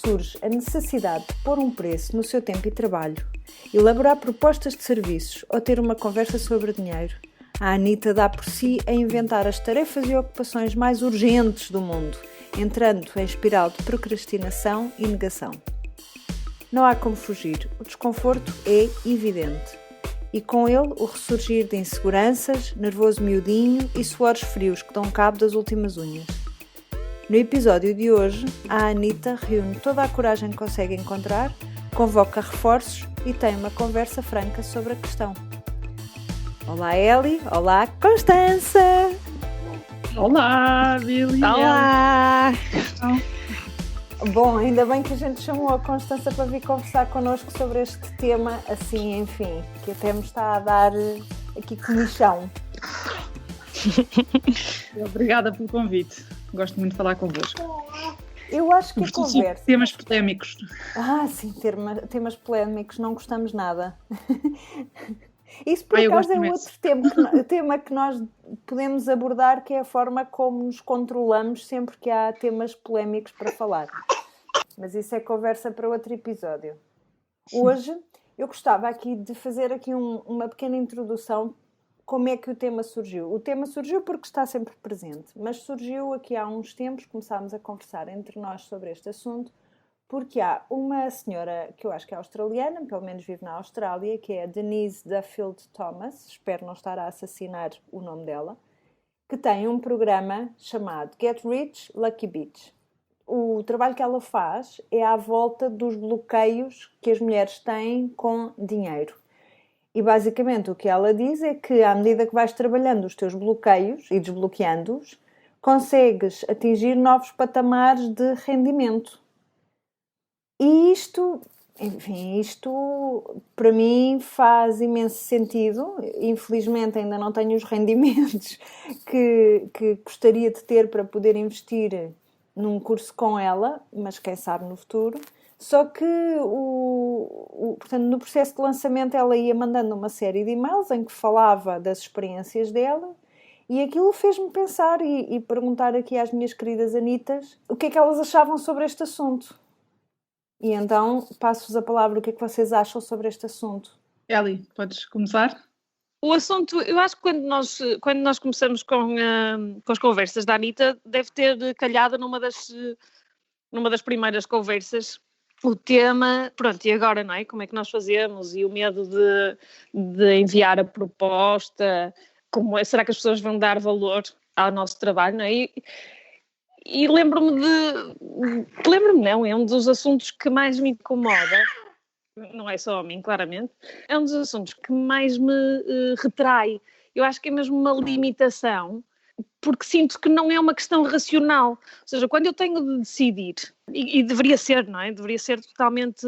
surge a necessidade de pôr um preço no seu tempo e trabalho, elaborar propostas de serviços ou ter uma conversa sobre dinheiro, a Anitta dá por si a inventar as tarefas e ocupações mais urgentes do mundo, entrando em espiral de procrastinação e negação. Não há como fugir, o desconforto é evidente. E com ele o ressurgir de inseguranças, nervoso miudinho e suores frios que dão cabo das últimas unhas. No episódio de hoje, a Anitta reúne toda a coragem que consegue encontrar, convoca reforços e tem uma conversa franca sobre a questão. Olá Eli, olá Constança! Olá Billy! Olá! Bom, ainda bem que a gente chamou a Constança para vir conversar connosco sobre este tema, assim, enfim, que até me está a dar aqui comichão. Obrigada pelo convite, gosto muito de falar convosco. Eu acho que a conversa... Temas polémicos. Sim, temas polémicos, não gostamos nada. Isso por acaso é outro tema que nós podemos abordar, que é a forma como nos controlamos sempre que há temas polémicos para falar. Mas isso é conversa para outro episódio. Hoje eu gostava aqui de fazer aqui uma pequena introdução. Como é que o tema surgiu? O tema surgiu porque está sempre presente, mas surgiu aqui há uns tempos, começámos a conversar entre nós sobre este assunto, porque há uma senhora que eu acho que é australiana, pelo menos vive na Austrália, que é a Denise Duffield Thomas, espero não estar a assassinar o nome dela, que tem um programa chamado Get Rich, Lucky Bitch. O trabalho que ela faz é à volta dos bloqueios que as mulheres têm com dinheiro. E basicamente o que ela diz é que à medida que vais trabalhando os teus bloqueios e desbloqueando-os, consegues atingir novos patamares de rendimento. E isto para mim faz imenso sentido. Infelizmente ainda não tenho os rendimentos que gostaria de ter para poder investir num curso com ela, mas quem sabe no futuro. Só que, portanto, no processo de lançamento ela ia mandando uma série de e-mails em que falava das experiências dela e aquilo fez-me pensar e perguntar aqui às minhas queridas Anitas o que é que elas achavam sobre este assunto. E então, passo-vos a palavra, o que é que vocês acham sobre este assunto? Eli, podes começar? O assunto, eu acho que quando nós começamos com as conversas da Anitta, deve ter calhado numa das primeiras conversas o tema, pronto, e agora, não é? Como é que nós fazemos? E o medo de enviar a proposta, será que as pessoas vão dar valor ao nosso trabalho, não é? E lembro-me não, é um dos assuntos que mais me incomoda, não é só a mim, claramente, é um dos assuntos que mais me retrai. Eu acho que é mesmo uma limitação, porque sinto que não é uma questão racional. Ou seja, quando eu tenho de decidir, e deveria ser, não é? Deveria ser totalmente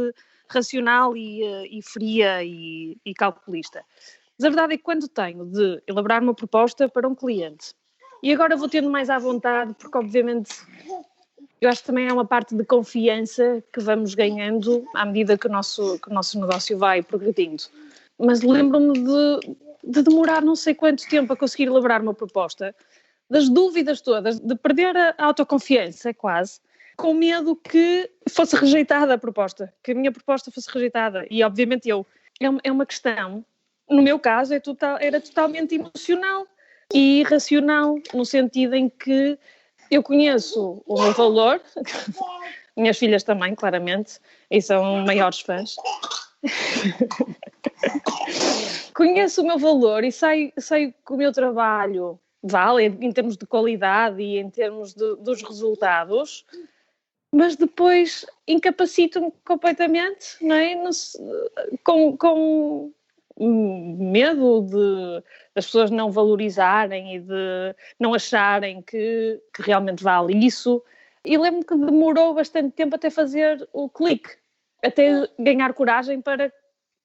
racional e fria e calculista. Mas a verdade é que quando tenho de elaborar uma proposta para um cliente, e agora vou tendo mais à vontade, porque obviamente eu acho que também é uma parte de confiança que vamos ganhando à medida que o nosso negócio vai progredindo. Mas lembro-me de demorar não sei quanto tempo a conseguir elaborar uma proposta, das dúvidas todas, de perder a autoconfiança quase, com medo que fosse rejeitada a proposta, que a minha proposta fosse rejeitada. E obviamente é uma questão, no meu caso era totalmente emocional e irracional, no sentido em que eu conheço o meu valor, minhas filhas também, claramente, e são maiores fãs. Conheço o meu valor e sei que o meu trabalho vale em termos de qualidade e em termos dos resultados, mas depois incapacito-me completamente, não é? Com medo das pessoas não valorizarem e de não acharem que realmente vale isso. E lembro-me que demorou bastante tempo até fazer o clique, até ganhar coragem para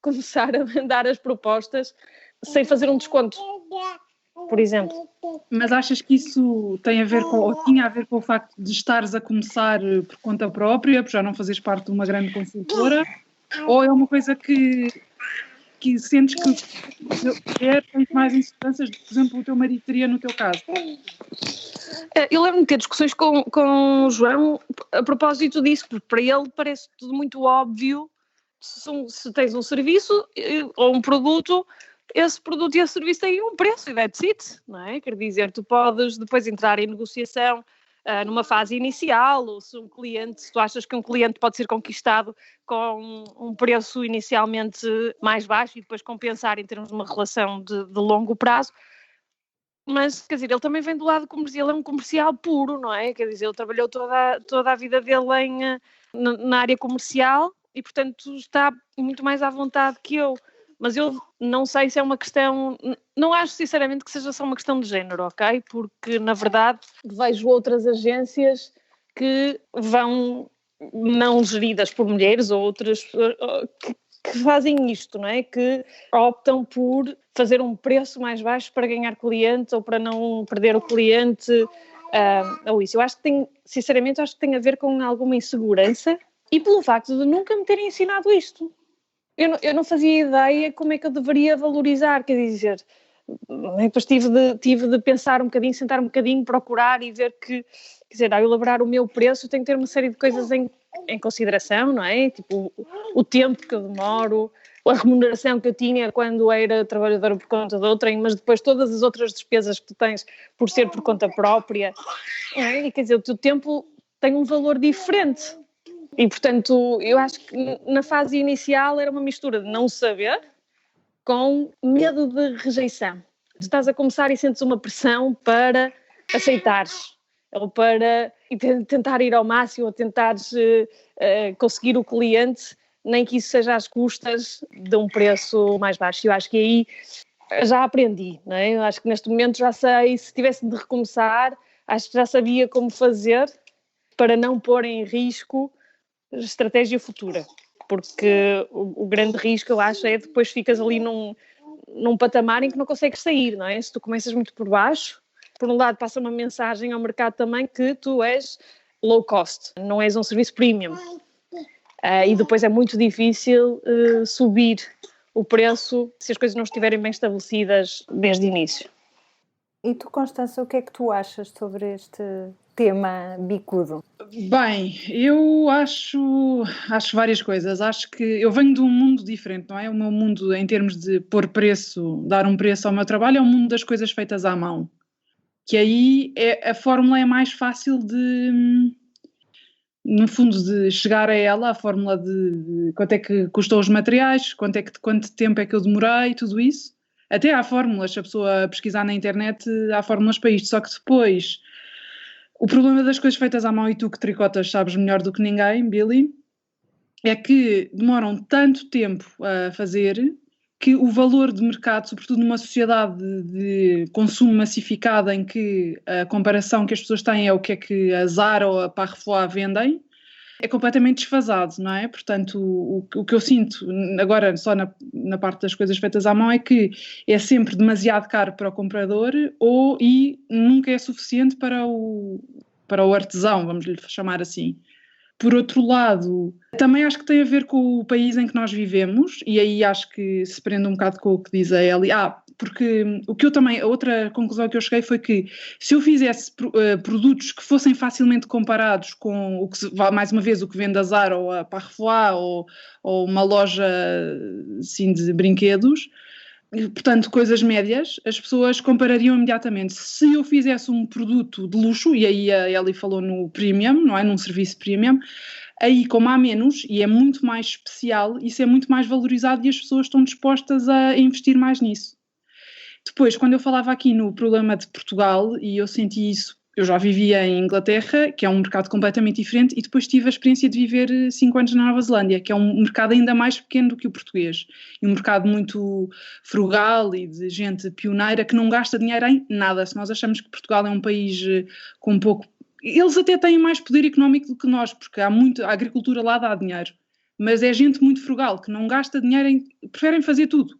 começar a mandar as propostas sem fazer um desconto, por exemplo. Mas achas que isso tem a ver ou tinha a ver com o facto de estares a começar por conta própria, por já não fazeres parte de uma grande consultora, ou é uma coisa que sentes que tens mais inseguranças, por exemplo, o teu marido teria no teu caso? Eu lembro-me de ter discussões com o João a propósito disso, porque para ele parece tudo muito óbvio. Se tens um serviço ou um produto, esse produto e esse serviço têm um preço e that's it, não é? Quer dizer, tu podes depois entrar em negociação numa fase inicial, ou se tu achas que um cliente pode ser conquistado com um preço inicialmente mais baixo e depois compensar em termos de uma relação de longo prazo. Mas, quer dizer, ele também vem do lado comercial, ele é um comercial puro, não é? Quer dizer, ele trabalhou toda a vida dele na área comercial e, portanto, está muito mais à vontade que eu. Mas eu não sei se é uma questão... Não acho, sinceramente, que seja só uma questão de género, ok? Porque, na verdade, vejo outras agências que vão não geridas por mulheres ou outras que fazem isto, não é? Que optam por fazer um preço mais baixo para ganhar clientes ou para não perder o cliente ou isso. Eu acho que sinceramente, acho que tem a ver com alguma insegurança e pelo facto de nunca me terem ensinado isto. Eu não fazia ideia como é que eu deveria valorizar, quer dizer, depois tive de pensar um bocadinho, sentar um bocadinho, procurar e ver que, quer dizer, ao elaborar o meu preço, eu tenho que ter uma série de coisas em consideração, não é? Tipo, o tempo que eu demoro, a remuneração que eu tinha quando era trabalhadora por conta de outrem, mas depois todas as outras despesas que tu tens por ser por conta própria, não é? E, quer dizer, o teu tempo tem um valor diferente. E, portanto, eu acho que na fase inicial era uma mistura de não saber com medo de rejeição. Tu estás a começar e sentes uma pressão para aceitares, ou para tentar ir ao máximo, ou tentares conseguir o cliente, nem que isso seja às custas de um preço mais baixo. Eu acho que aí já aprendi, não é? Eu acho que neste momento já sei, se tivesse de recomeçar, acho que já sabia como fazer para não pôr em risco a estratégia futura, porque o grande risco, eu acho, é depois ficas ali num patamar em que não consegues sair, não é? Se tu começas muito por baixo, por um lado passa uma mensagem ao mercado também que tu és low cost, não és um serviço premium, e depois é muito difícil subir o preço se as coisas não estiverem bem estabelecidas desde o início. E tu, Constança, o que é que tu achas sobre este tema bicudo? Bem, eu acho várias coisas. Acho que eu venho de um mundo diferente, não é? O meu mundo, em termos de pôr preço, dar um preço ao meu trabalho, é o mundo das coisas feitas à mão. Que aí a fórmula é mais fácil de, no fundo, de chegar a ela, a fórmula de quanto é que custou os materiais, quanto tempo é que eu demorei, tudo isso. Até há fórmulas, se a pessoa pesquisar na internet, há fórmulas para isto, só que depois o problema das coisas feitas à mão, e tu que tricotas sabes melhor do que ninguém, Billy, é que demoram tanto tempo a fazer que o valor de mercado, sobretudo numa sociedade de consumo massificado em que a comparação que as pessoas têm é o que é que a Zara ou a Parfois vendem, é completamente desfasado, não é? Portanto, o que eu sinto agora só na parte das coisas feitas à mão é que é sempre demasiado caro para o comprador e nunca é suficiente para o artesão, vamos lhe chamar assim. Por outro lado, também acho que tem a ver com o país em que nós vivemos, e aí acho que se prende um bocado com o que diz a Ellie. Porque a outra conclusão que eu cheguei foi que se eu fizesse produtos que fossem facilmente comparados com o que, mais uma vez, o que vende a Zara ou a Parfois ou uma loja assim de brinquedos, portanto coisas médias, as pessoas comparariam imediatamente. Se eu fizesse um produto de luxo, e aí a Ellie falou no premium, não é? Num serviço premium, aí como há menos e é muito mais especial, isso é muito mais valorizado e as pessoas estão dispostas a investir mais nisso. Depois, quando eu falava aqui no problema de Portugal, e eu senti isso, eu já vivia em Inglaterra, que é um mercado completamente diferente, e depois tive a experiência de viver 5 anos na Nova Zelândia, que é um mercado ainda mais pequeno do que o português, e um mercado muito frugal e de gente pioneira que não gasta dinheiro em nada. Se nós achamos que Portugal é um país com pouco... Eles até têm mais poder económico do que nós, porque a agricultura lá dá dinheiro, mas é gente muito frugal, que não gasta dinheiro preferem fazer tudo,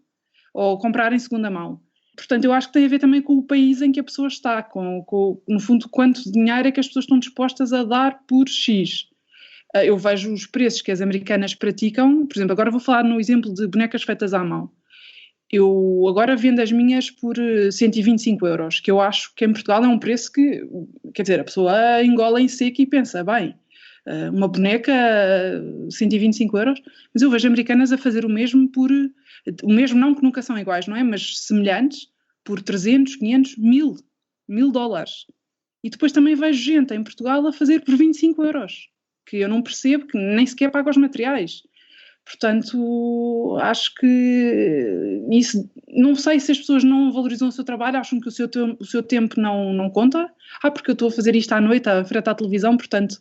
ou comprar em segunda mão. Portanto, eu acho que tem a ver também com o país em que a pessoa está, no fundo, quanto dinheiro é que as pessoas estão dispostas a dar por X. Eu vejo os preços que as americanas praticam, por exemplo, agora vou falar no exemplo de bonecas feitas à mão. Eu agora vendo as minhas por 125 euros, que eu acho que em Portugal é um preço que, quer dizer, a pessoa engola em seco e pensa, bem, uma boneca, 125 euros, mas eu vejo americanas a fazer o mesmo não que nunca são iguais, não é? Mas semelhantes, por 300, 500, 1000 dólares. E depois também vejo gente em Portugal a fazer por 25 euros, que eu não percebo, que nem sequer paga os materiais. Portanto, acho que isso, não sei se as pessoas não valorizam o seu trabalho, acham que o seu tempo não conta. Porque eu estou a fazer isto à noite, à frente à televisão, portanto,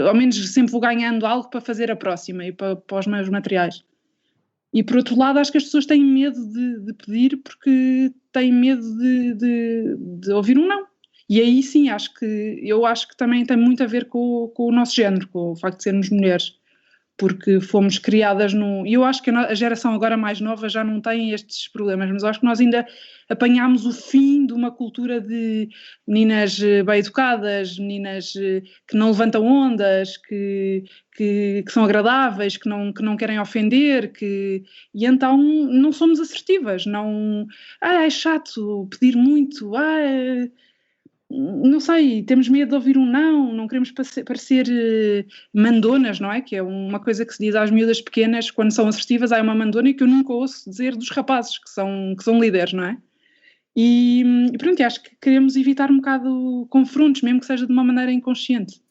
ao menos sempre vou ganhando algo para fazer a próxima e para os meus materiais. E por outro lado, acho que as pessoas têm medo de pedir porque têm medo de ouvir um não. E aí sim, eu acho que também tem muito a ver com o nosso género, com o facto de sermos mulheres, porque fomos criadas e eu acho que a geração agora mais nova já não tem estes problemas, mas acho que nós ainda apanhámos o fim de uma cultura de meninas bem educadas, meninas que não levantam ondas, que são agradáveis, que não querem ofender, e então não somos assertivas, não, é chato pedir muito, não sei, temos medo de ouvir um não queremos parecer mandonas, não é? Que é uma coisa que se diz às miúdas pequenas quando são assertivas, há uma mandona que eu nunca ouço dizer dos rapazes, que são líderes, não é? E pronto, acho que queremos evitar um bocado confrontos, mesmo que seja de uma maneira inconsciente.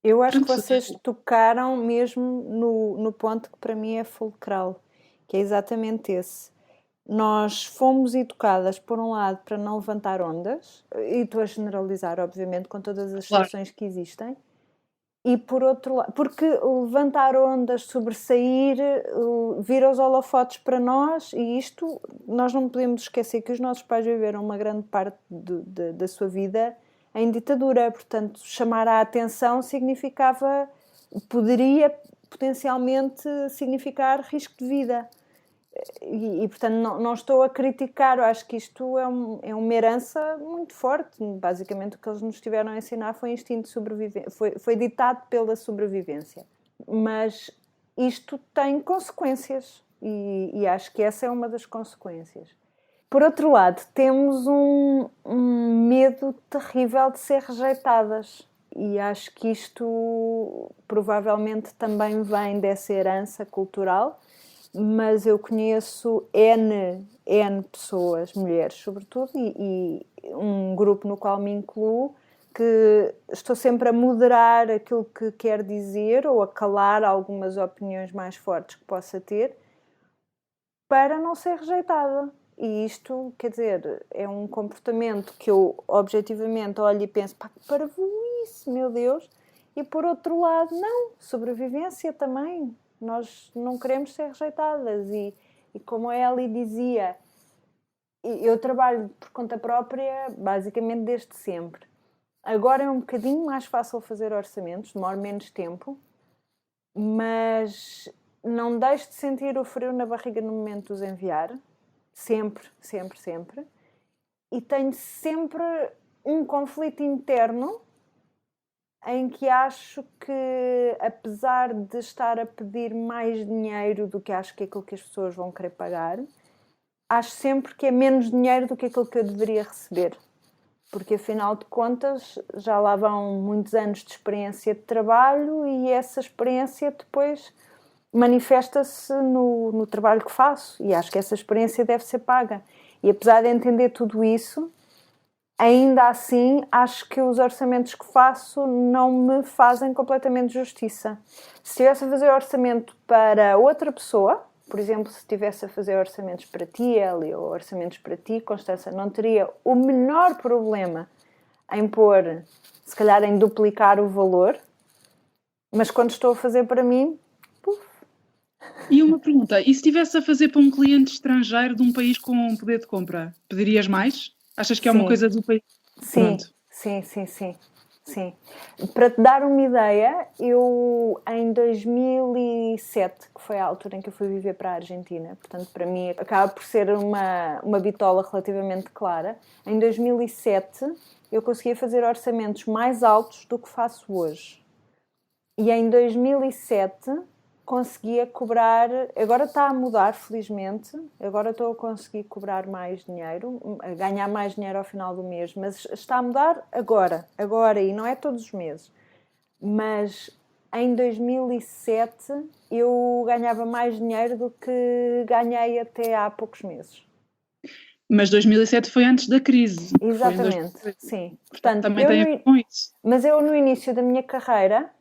Eu acho que vocês tocaram mesmo no ponto que para mim é fulcral, que é exatamente esse. Nós fomos educadas, por um lado, para não levantar ondas, e estou a generalizar, obviamente, com todas as exceções que existem, e por outro lado, porque levantar ondas, sobressair, vir aos holofotes para nós, e isto, nós não podemos esquecer que os nossos pais viveram uma grande parte da sua vida em ditadura, portanto, chamar a atenção poderia potencialmente significar risco de vida. E portanto, não estou a criticar, eu acho que isto é uma herança muito forte. Basicamente, o que eles nos tiveram a ensinar foi instinto de sobrevivência, foi ditado pela sobrevivência. Mas isto tem consequências, e acho que essa é uma das consequências. Por outro lado, temos um medo terrível de ser rejeitadas. E acho que isto provavelmente também vem dessa herança cultural. Mas eu conheço N pessoas, mulheres sobretudo, e um grupo no qual me incluo, que estou sempre a moderar aquilo que quer dizer ou a calar algumas opiniões mais fortes que possa ter para não ser rejeitada. E isto, quer dizer, é um comportamento que eu objetivamente olho e penso, pá, que parvoíce, meu Deus, e por outro lado, não, sobrevivência também. Nós não queremos ser rejeitadas e como a Ellie dizia, eu trabalho por conta própria basicamente desde sempre. Agora é um bocadinho mais fácil fazer orçamentos, demora menos tempo, mas não deixo de sentir o frio na barriga no momento de os enviar, sempre, sempre, sempre, e tenho sempre um conflito interno em que acho que, apesar de estar a pedir mais dinheiro do que acho que é aquilo que as pessoas vão querer pagar, acho sempre que é menos dinheiro do que aquilo que eu deveria receber. Porque, afinal de contas, já lá vão muitos anos de experiência de trabalho e essa experiência depois manifesta-se no trabalho que faço. E acho que essa experiência deve ser paga. E, apesar de entender tudo isso, ainda assim, acho que os orçamentos que faço não me fazem completamente justiça. Se estivesse a fazer orçamento para outra pessoa, por exemplo, se estivesse a fazer orçamentos para ti, Ellie, ou orçamentos para ti, Constança, não teria o menor problema em pôr, se calhar em duplicar o valor, mas quando estou a fazer para mim, puf. E uma pergunta, e se estivesse a fazer para um cliente estrangeiro de um país com poder de compra, pedirias mais? Achas que é uma coisa do país? Sim, sim. Para te dar uma ideia, eu em 2007, que foi a altura em que eu fui viver para a Argentina, portanto para mim acaba por ser uma bitola relativamente clara, em 2007 eu conseguia fazer orçamentos mais altos do que faço hoje. E em 2007 conseguia cobrar, agora está a mudar felizmente, agora estou a conseguir cobrar mais dinheiro, a ganhar mais dinheiro ao final do mês, mas está a mudar agora, e não é todos os meses. Mas em 2007 eu ganhava mais dinheiro do que ganhei até há poucos meses. Mas 2007 foi antes da crise. Exatamente, sim. Portanto, também tem a ver com isso. Mas eu no início da minha carreira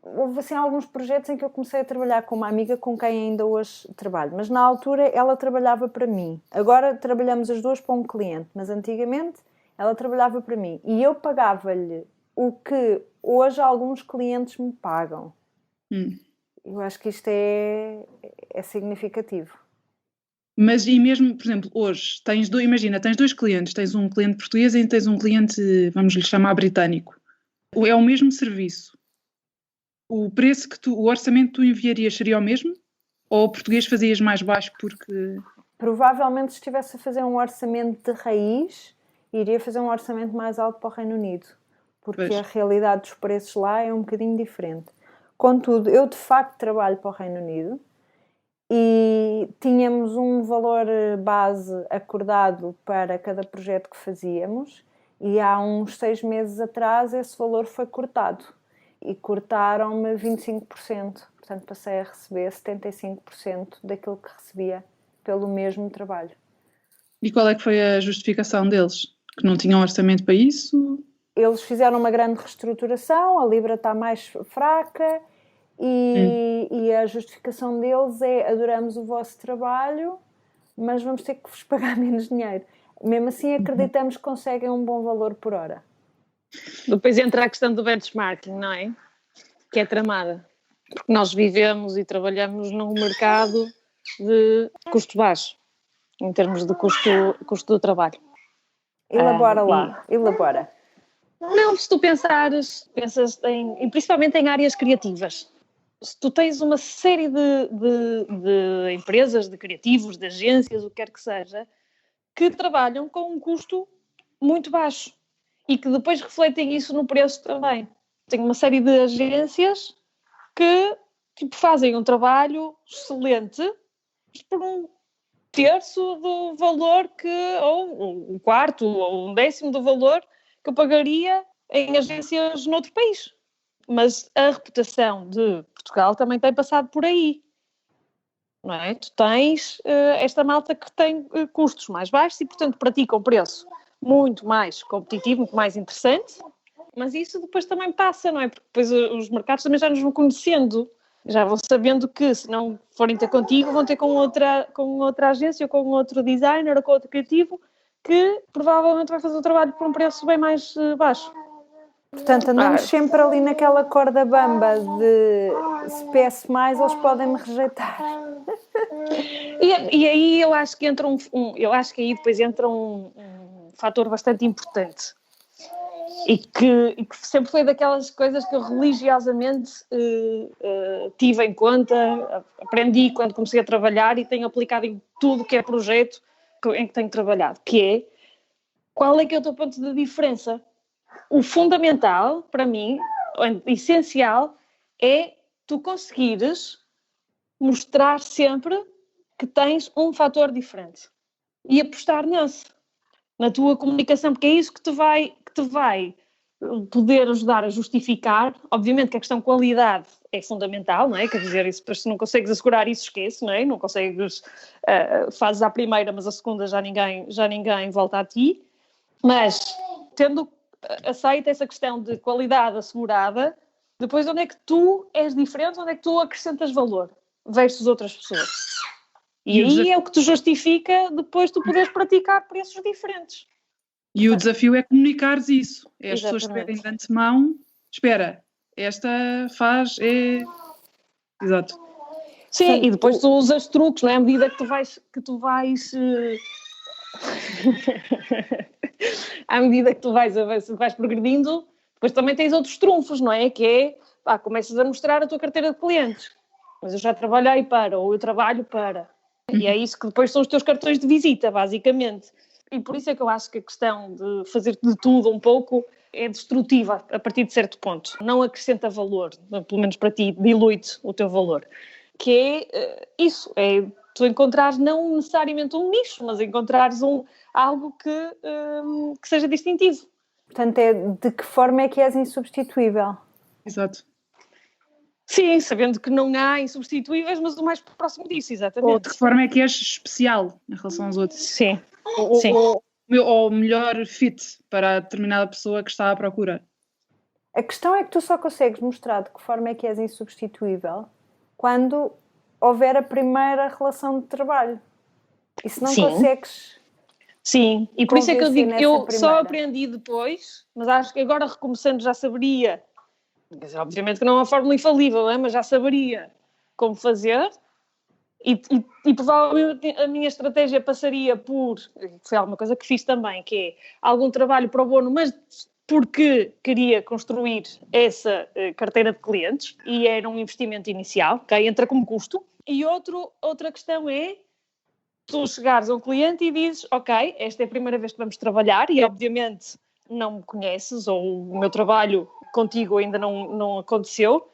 houve assim alguns projetos em que eu comecei a trabalhar com uma amiga com quem ainda hoje trabalho, mas na altura ela trabalhava para mim. Agora trabalhamos as duas para um cliente, mas antigamente ela trabalhava para mim e eu pagava-lhe o que hoje alguns clientes me pagam. Eu acho que isto é significativo. Mas e mesmo, por exemplo, hoje, tens dois clientes, tens um cliente português e tens um cliente, vamos lhe chamar britânico. É o mesmo serviço. O preço o orçamento que tu enviarias seria o mesmo? Ou o português fazias mais baixo porque... Provavelmente se estivesse a fazer um orçamento de raiz, iria fazer um orçamento mais alto para o Reino Unido. Porque a realidade dos preços lá é um bocadinho diferente. Contudo, eu de facto trabalho para o Reino Unido e tínhamos um valor base acordado para cada projeto que fazíamos e há uns 6 meses atrás esse valor foi cortado. E cortaram-me 25%, portanto passei a receber 75% daquilo que recebia pelo mesmo trabalho. E qual é que foi a justificação deles? Que não tinham orçamento para isso? Eles fizeram uma grande reestruturação, a Libra está mais fraca e a justificação deles é: adoramos o vosso trabalho, mas vamos ter que vos pagar menos dinheiro. Mesmo assim acreditamos que conseguem um bom valor por hora. Depois entra a questão do benchmarking, não é? Que é tramada. Porque nós vivemos e trabalhamos num mercado de custo baixo, em termos de custo do trabalho. Elabora. Não, se tu pensas principalmente em áreas criativas. Se tu tens uma série de empresas, de criativos, de agências, o que quer que seja, que trabalham com um custo muito baixo e que depois refletem isso no preço também. Tem uma série de agências que fazem um trabalho excelente por um terço do valor ou um quarto, ou um décimo do valor que eu pagaria em agências noutro país. Mas a reputação de Portugal também tem passado por aí. Não é? Tu tens esta malta que tem custos mais baixos e, portanto, pratica um preço muito mais competitivo, muito mais interessante, mas isso depois também passa, não é? Porque depois os mercados também já nos vão conhecendo, já vão sabendo que se não forem ter contigo, vão ter com outra agência, ou com outro designer, ou com outro criativo, que provavelmente vai fazer o trabalho por um preço bem mais baixo. Portanto, andamos sempre ali naquela corda bamba de se peço mais, eles podem me rejeitar. E aí eu acho que entra eu acho que aí depois entra um fator bastante importante e que sempre foi daquelas coisas que eu religiosamente tive em conta, aprendi quando comecei a trabalhar e tenho aplicado em tudo que é projeto em que tenho trabalhado, que é: qual é que é o teu ponto de diferença? O fundamental, para mim, o essencial, é tu conseguires mostrar sempre que tens um fator diferente e apostar nesse, na tua comunicação, porque é isso que te vai poder ajudar a justificar. Obviamente que a questão qualidade é fundamental, não é? Quer dizer, isso, se não consegues assegurar isso, esquece, não é? Não consegues, fazes à primeira, mas a segunda já ninguém volta a ti. Mas, tendo aceita essa questão de qualidade assegurada, depois onde é que tu és diferente, onde é que tu acrescentas valor versus outras pessoas. E aí é o que te justifica depois tu poderes praticar preços diferentes. E o desafio é comunicares isso. É as Exatamente. pessoas esperem de antemão, espera, esta faz, Exato. Sim, e depois tu usas truques, não é? À medida que tu vais à medida que tu vais progredindo, depois também tens outros trunfos, não é? Que é, começas a mostrar a tua carteira de clientes. Mas eu já trabalhei para, ou eu trabalho para. E é isso que depois são os teus cartões de visita, basicamente. E por isso é que eu acho que a questão de fazer de tudo um pouco é destrutiva a partir de certo ponto. Não acrescenta valor, pelo menos para ti, dilui-te o teu valor. que é isso, é tu encontrares não necessariamente um nicho, mas encontrares algo que seja distintivo. Portanto, de que forma é que és insubstituível? Exato. Sim, sabendo que não há insubstituíveis, mas o mais próximo disso, exatamente. Ou de que forma é que és especial em relação aos outros. Sim. Ou melhor fit para a determinada pessoa que está à procura. A questão é que tu só consegues mostrar de que forma é que és insubstituível quando houver a primeira relação de trabalho. E se não consegues... Sim, e por isso é que eu digo que eu primeira. Só aprendi depois, mas acho que agora recomeçando já saberia, quer dizer, obviamente que não é uma fórmula infalível, mas já saberia como fazer e provavelmente a minha estratégia passaria por, foi alguma coisa que fiz também, que é algum trabalho pro bono, mas porque queria construir essa carteira de clientes e era um investimento inicial, okay? Entra como custo. E outra questão é tu chegares a um cliente e dizes, ok, esta é a primeira vez que vamos trabalhar e obviamente não me conheces ou o meu trabalho contigo ainda não aconteceu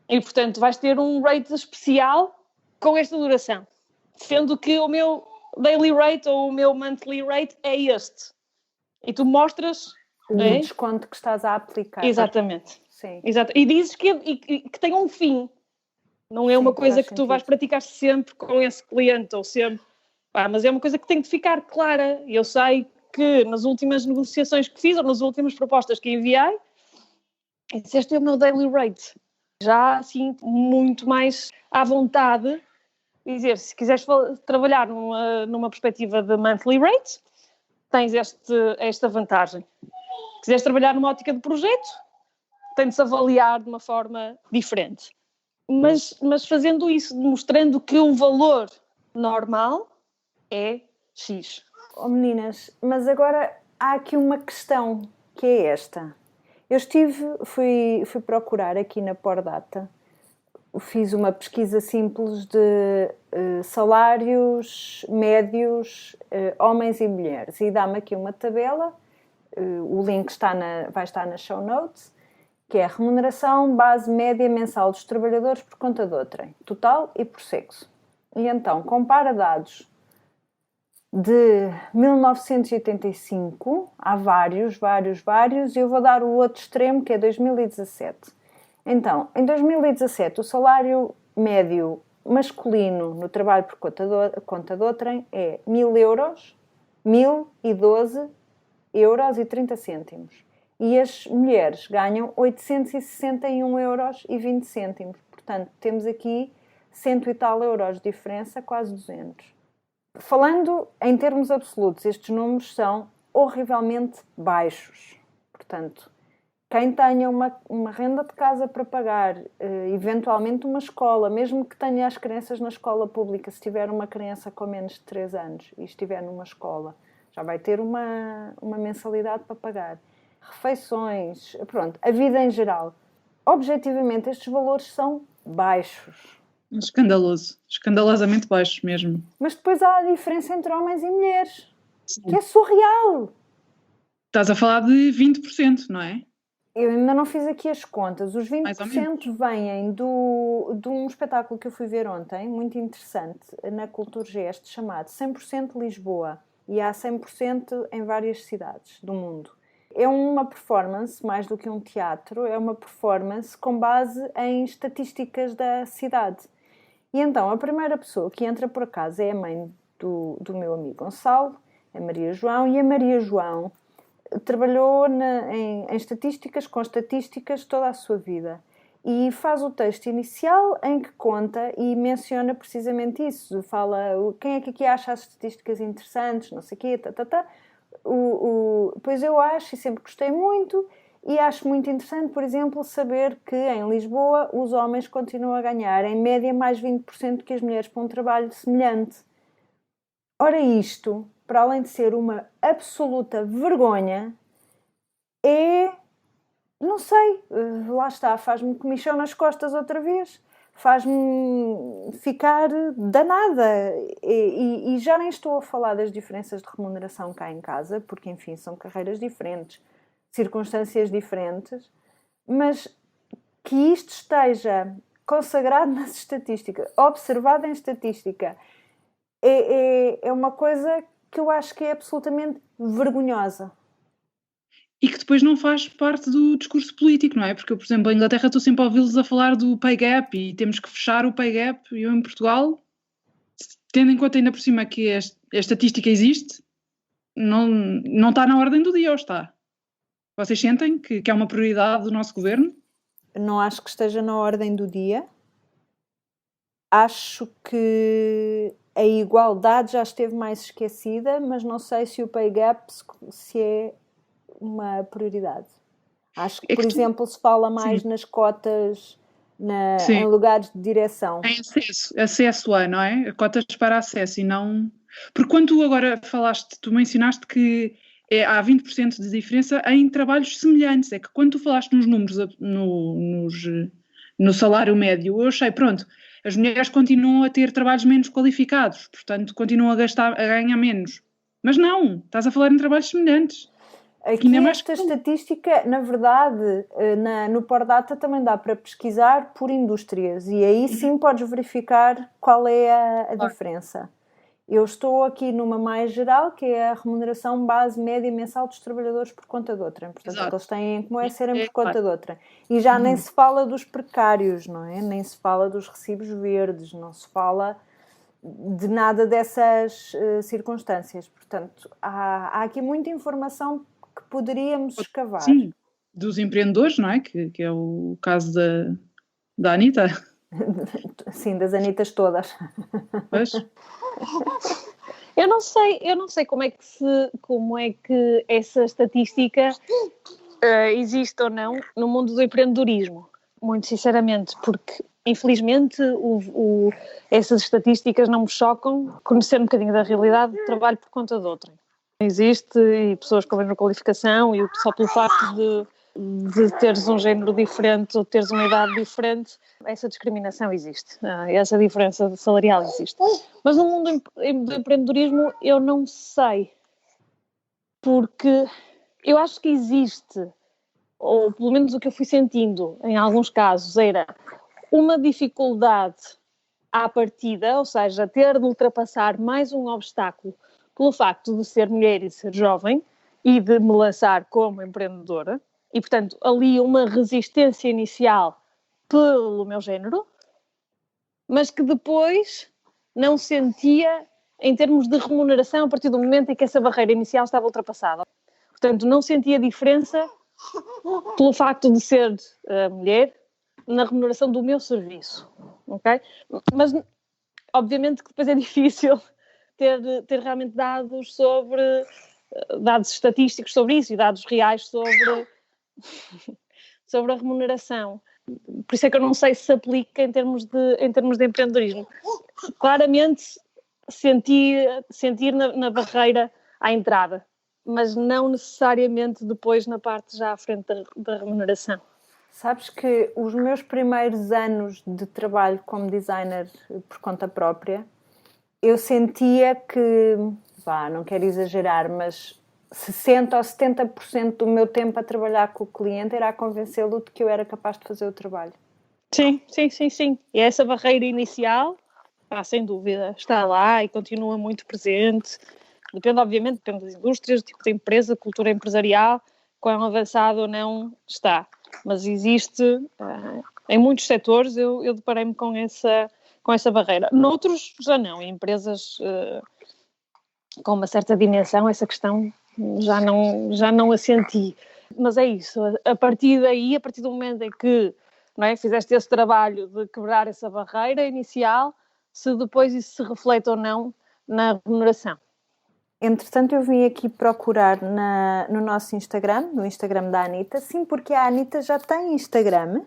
e portanto vais ter um rate especial com esta duração, sendo que o meu daily rate ou o meu monthly rate é este. E tu mostras o desconto que estás a aplicar. Exatamente. Sim. Exato. E dizes que tem um fim. Não é uma coisa que tu vais praticar sempre com esse cliente ou sempre... mas é uma coisa que tem de ficar clara. Eu sei que nas últimas negociações que fiz ou nas últimas propostas que enviei, este é o meu daily rate. Já assim, muito mais à vontade, dizer, se quiseres trabalhar numa perspectiva de monthly rate, tens esta vantagem. Se quiseres trabalhar numa ótica de projeto, tem de se avaliar de uma forma diferente. Mas fazendo isso, mostrando que o valor normal é X. Oh, meninas, mas agora há aqui uma questão que é esta. Eu fui procurar aqui na Pordata, fiz uma pesquisa simples de salários médios, homens e mulheres, e dá-me aqui uma tabela, o link vai estar nas show notes, que é a remuneração base média mensal dos trabalhadores por conta de outrem, total e por sexo. E então, compara dados de 1985, há vários, e eu vou dar o outro extremo, que é 2017. Então, em 2017, o salário médio masculino no trabalho por conta de outrem é 1.000 euros, 1.012 euros e 30 cêntimos. E as mulheres ganham 861 euros e 20 cêntimos. Portanto, temos aqui 100 e tal euros de diferença, quase 200. Falando em termos absolutos, estes números são horrivelmente baixos. Portanto, quem tenha uma renda de casa para pagar, eventualmente uma escola, mesmo que tenha as crianças na escola pública, se tiver uma criança com menos de 3 anos e estiver numa escola, já vai ter uma mensalidade para pagar. Refeições, pronto, a vida em geral. Objetivamente, estes valores são baixos. Escandaloso. Escandalosamente baixos mesmo. Mas depois há a diferença entre homens e mulheres, que é surreal. Estás a falar de 20%, não é? Eu ainda não fiz aqui as contas. Os 20% vêm de um espetáculo que eu fui ver ontem, muito interessante, na Culturgest, chamado 100% Lisboa. E há 100% em várias cidades do mundo. É uma performance, mais do que um teatro, é uma performance com base em estatísticas da cidade. E então, a primeira pessoa que entra por acaso é a mãe do meu amigo Gonçalo, a Maria João, e a Maria João trabalhou em estatísticas, com estatísticas toda a sua vida. E faz o texto inicial em que conta e menciona precisamente isso. Fala quem é que aqui acha as estatísticas interessantes, não sei o quê, Pois eu acho, e sempre gostei muito, e acho muito interessante, por exemplo, saber que em Lisboa os homens continuam a ganhar, em média, mais 20% que as mulheres para um trabalho semelhante. Ora, isto, para além de ser uma absoluta vergonha, não sei, lá está, faz-me comichão nas costas outra vez, faz-me ficar danada. E já nem estou a falar das diferenças de remuneração cá em casa, porque, enfim, são carreiras diferentes, circunstâncias diferentes, mas que isto esteja consagrado nas estatísticas, observado em estatística. É uma coisa que eu acho que é absolutamente vergonhosa. E que depois não faz parte do discurso político, não é? Porque eu, por exemplo, em Inglaterra estou sempre a ouvi-los a falar do pay gap e temos que fechar o pay gap. E eu em Portugal, tendo em conta ainda por cima que a estatística existe, não está na ordem do dia, ou está? Vocês sentem que é uma prioridade do nosso governo? Não acho que esteja na ordem do dia. Acho que a igualdade já esteve mais esquecida, mas não sei se o pay gap se é uma prioridade. Acho que, por exemplo, se fala mais nas cotas em lugares de direção. Em acesso a, não é? Cotas para acesso e não... Porque quando tu agora tu mencionaste que há 20% de diferença em trabalhos semelhantes. É que quando tu falaste nos números, no salário médio, eu achei, pronto, as mulheres continuam a ter trabalhos menos qualificados, portanto continuam a ganhar menos. Mas não, estás a falar em trabalhos semelhantes. Aqui esta estatística, na verdade, no Pordata também dá para pesquisar por indústrias e aí sim podes verificar qual é a diferença. Eu estou aqui numa mais geral, que é a remuneração base média mensal dos trabalhadores por conta de outrem. Portanto, o que eles têm em comum é serem por conta de outrem. E já nem se fala dos precários, não é? Nem se fala dos recibos verdes, não se fala de nada dessas circunstâncias. Portanto, há aqui muita informação que poderíamos escavar. Sim, dos empreendedores, não é? Que é o caso da Anitta. Sim, das Anitas todas. Pois. Eu não sei como é que essa estatística existe ou não no mundo do empreendedorismo, muito sinceramente, porque infelizmente essas estatísticas não me chocam, conhecendo um bocadinho da realidade, trabalho por conta de outrem. Existe, e pessoas com a mesma qualificação, e só pelo facto de teres um género diferente ou teres uma idade diferente, essa discriminação existe, essa diferença salarial existe. Mas no mundo do empreendedorismo eu não sei, porque eu acho que existe, ou pelo menos o que eu fui sentindo em alguns casos era uma dificuldade à partida, ou seja, ter de ultrapassar mais um obstáculo pelo facto de ser mulher e de ser jovem e de me lançar como empreendedora. E, portanto, ali uma resistência inicial pelo meu género, mas que depois não sentia em termos de remuneração a partir do momento em que essa barreira inicial estava ultrapassada. Portanto, não sentia diferença pelo facto de ser mulher na remuneração do meu serviço, ok? Mas, obviamente, que depois é difícil ter realmente dados estatísticos sobre isso e dados reais sobre a remuneração. Por isso é que eu não sei se aplica em termos de empreendedorismo. Claramente sentir na barreira à entrada, mas não necessariamente depois na parte já à frente da remuneração. Sabes que os meus primeiros anos de trabalho como designer por conta própria, eu sentia que, não quero exagerar, mas 60% ou 70% do meu tempo a trabalhar com o cliente era a convencê-lo de que eu era capaz de fazer o trabalho. Sim. E essa barreira inicial, sem dúvida, está lá e continua muito presente. Depende das indústrias, do tipo de empresa, cultura empresarial, quão avançado ou não está. Mas existe, em muitos setores, eu deparei-me com essa barreira. Noutros já não, em empresas com uma certa dimensão, essa questão já não a senti. Mas é isso, a partir daí, a partir do momento em que fizeste esse trabalho de quebrar essa barreira inicial, se depois isso se reflete ou não na remuneração. Entretanto, eu vim aqui procurar no nosso Instagram, no Instagram da Anitta, sim, porque a Anitta já tem Instagram,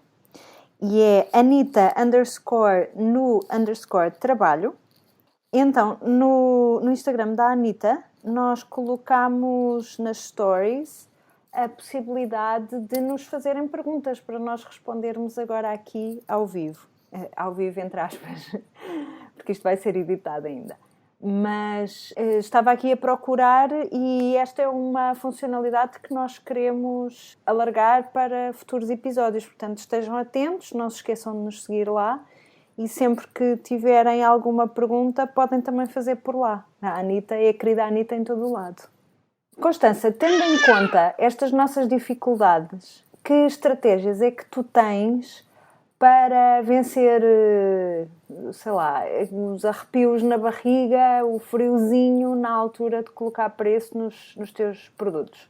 e é Anitta_no_trabalho. Então, no Instagram da Anitta, nós colocamos nas stories a possibilidade de nos fazerem perguntas para nós respondermos agora aqui ao vivo entre aspas, porque isto vai ser editado ainda. mas estava aqui a procurar e esta é uma funcionalidade que nós queremos alargar para futuros episódios, portanto estejam atentos, não se esqueçam de nos seguir lá e sempre que tiverem alguma pergunta podem também fazer por lá. A Anitta é a querida Anitta em todo o lado. Constança, tendo em conta estas nossas dificuldades, que estratégias é que tu tens para vencer, sei lá, os arrepios na barriga, o friozinho na altura de colocar preço nos teus produtos?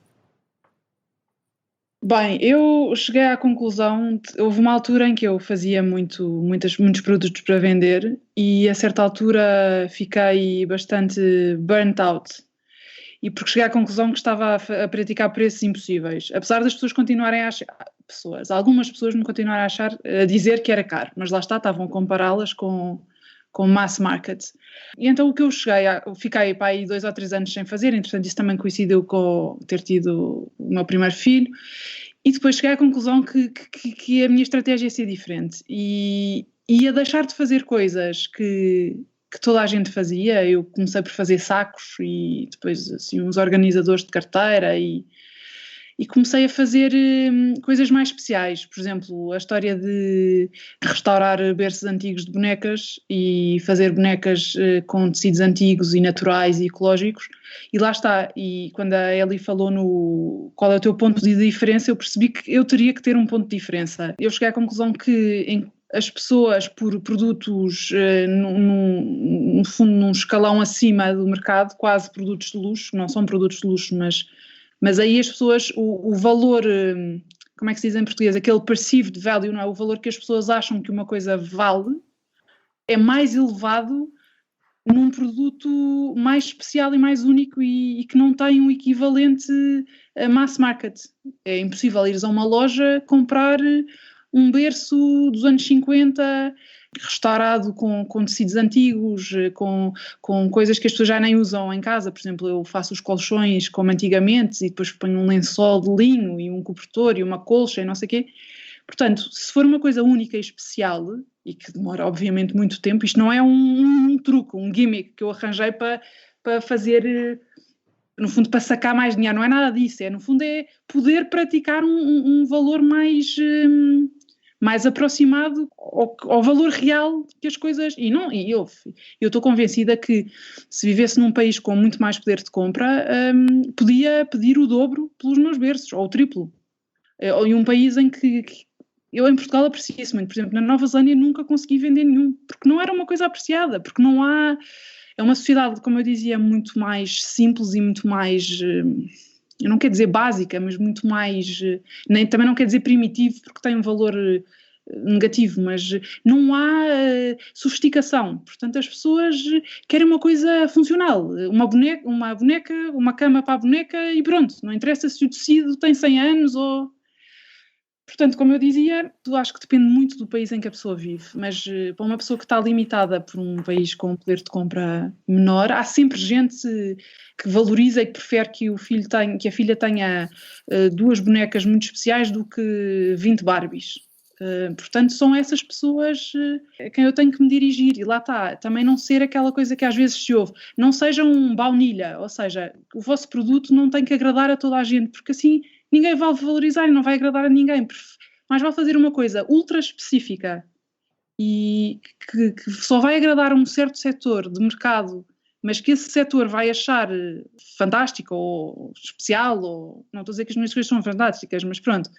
Bem, eu cheguei à conclusão, houve uma altura em que eu fazia muitos produtos para vender e a certa altura fiquei bastante burnt out. E porque cheguei à conclusão que estava a praticar preços impossíveis. Apesar das pessoas continuarem a achar, algumas pessoas me continuaram a dizer que era caro, mas lá está, estavam a compará-las com mass market. E então o que eu fiquei para aí 2 ou 3 anos sem fazer, entretanto isso também coincidiu com ter tido o meu primeiro filho, e depois cheguei à conclusão que a minha estratégia ia ser diferente, e ia deixar de fazer coisas que toda a gente fazia. Eu comecei por fazer sacos e depois assim, uns organizadores de carteira e comecei a fazer coisas mais especiais. Por exemplo, a história de restaurar berços antigos de bonecas e fazer bonecas com tecidos antigos e naturais e ecológicos. E lá está. E quando a Eli falou no qual é o teu ponto de diferença, eu percebi que eu teria que ter um ponto de diferença. Eu cheguei à conclusão que as pessoas, por produtos, no fundo, num escalão acima do mercado, quase produtos de luxo, não são produtos de luxo, mas aí as pessoas, o valor, como é que se diz em português, aquele perceived value, não é? O valor que as pessoas acham que uma coisa vale, é mais elevado num produto mais especial e mais único e que não tem um equivalente a mass market. É impossível ires a uma loja comprar um berço dos anos 50, restaurado com tecidos antigos, com coisas que as pessoas já nem usam em casa. Por exemplo, eu faço os colchões como antigamente e depois ponho um lençol de linho e um cobertor e uma colcha e não sei o quê. Portanto, se for uma coisa única e especial, e que demora obviamente muito tempo, isto não é um truque, um gimmick que eu arranjei para fazer, no fundo, para sacar mais dinheiro, não é nada disso, no fundo é poder praticar um valor mais aproximado ao valor real que as coisas... E eu estou convencida que se vivesse num país com muito mais poder de compra, podia pedir o dobro pelos meus berços, ou o triplo. Ou em um país em que eu em Portugal aprecio isso muito. Por exemplo, na Nova Zelândia nunca consegui vender nenhum, porque não era uma coisa apreciada, porque não há... É uma sociedade, como eu dizia, muito mais simples e muito mais... eu não quero dizer básica, mas muito mais... também não quero dizer primitivo, porque tem um valor negativo, mas não há sofisticação. Portanto, as pessoas querem uma coisa funcional, uma boneca, uma cama para a boneca e pronto, não interessa se o tecido tem 100 anos ou... Portanto, como eu dizia, eu acho que depende muito do país em que a pessoa vive, mas para uma pessoa que está limitada por um país com um poder de compra menor, há sempre gente que valoriza e que prefere que a filha tenha 2 bonecas muito especiais do que 20 Barbies. Portanto, são essas pessoas a quem eu tenho que me dirigir, e lá está, também não ser aquela coisa que às vezes se ouve, não seja um baunilha, ou seja, o vosso produto não tem que agradar a toda a gente, porque assim ninguém vai valorizar e não vai agradar a ninguém, mas vai fazer uma coisa ultra específica e que só vai agradar a um certo setor de mercado, mas que esse setor vai achar fantástico ou especial, ou não estou a dizer que as minhas coisas são fantásticas, mas pronto,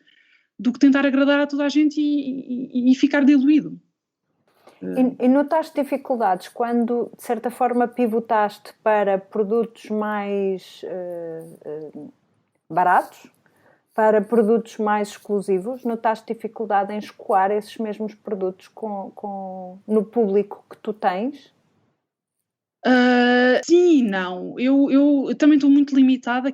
do que tentar agradar a toda a gente e ficar diluído. E notaste dificuldades quando, de certa forma, pivotaste para produtos mais baratos, para produtos mais exclusivos? Notaste dificuldade em escoar esses mesmos produtos no público que tu tens? Sim e não. Eu também estou muito limitada,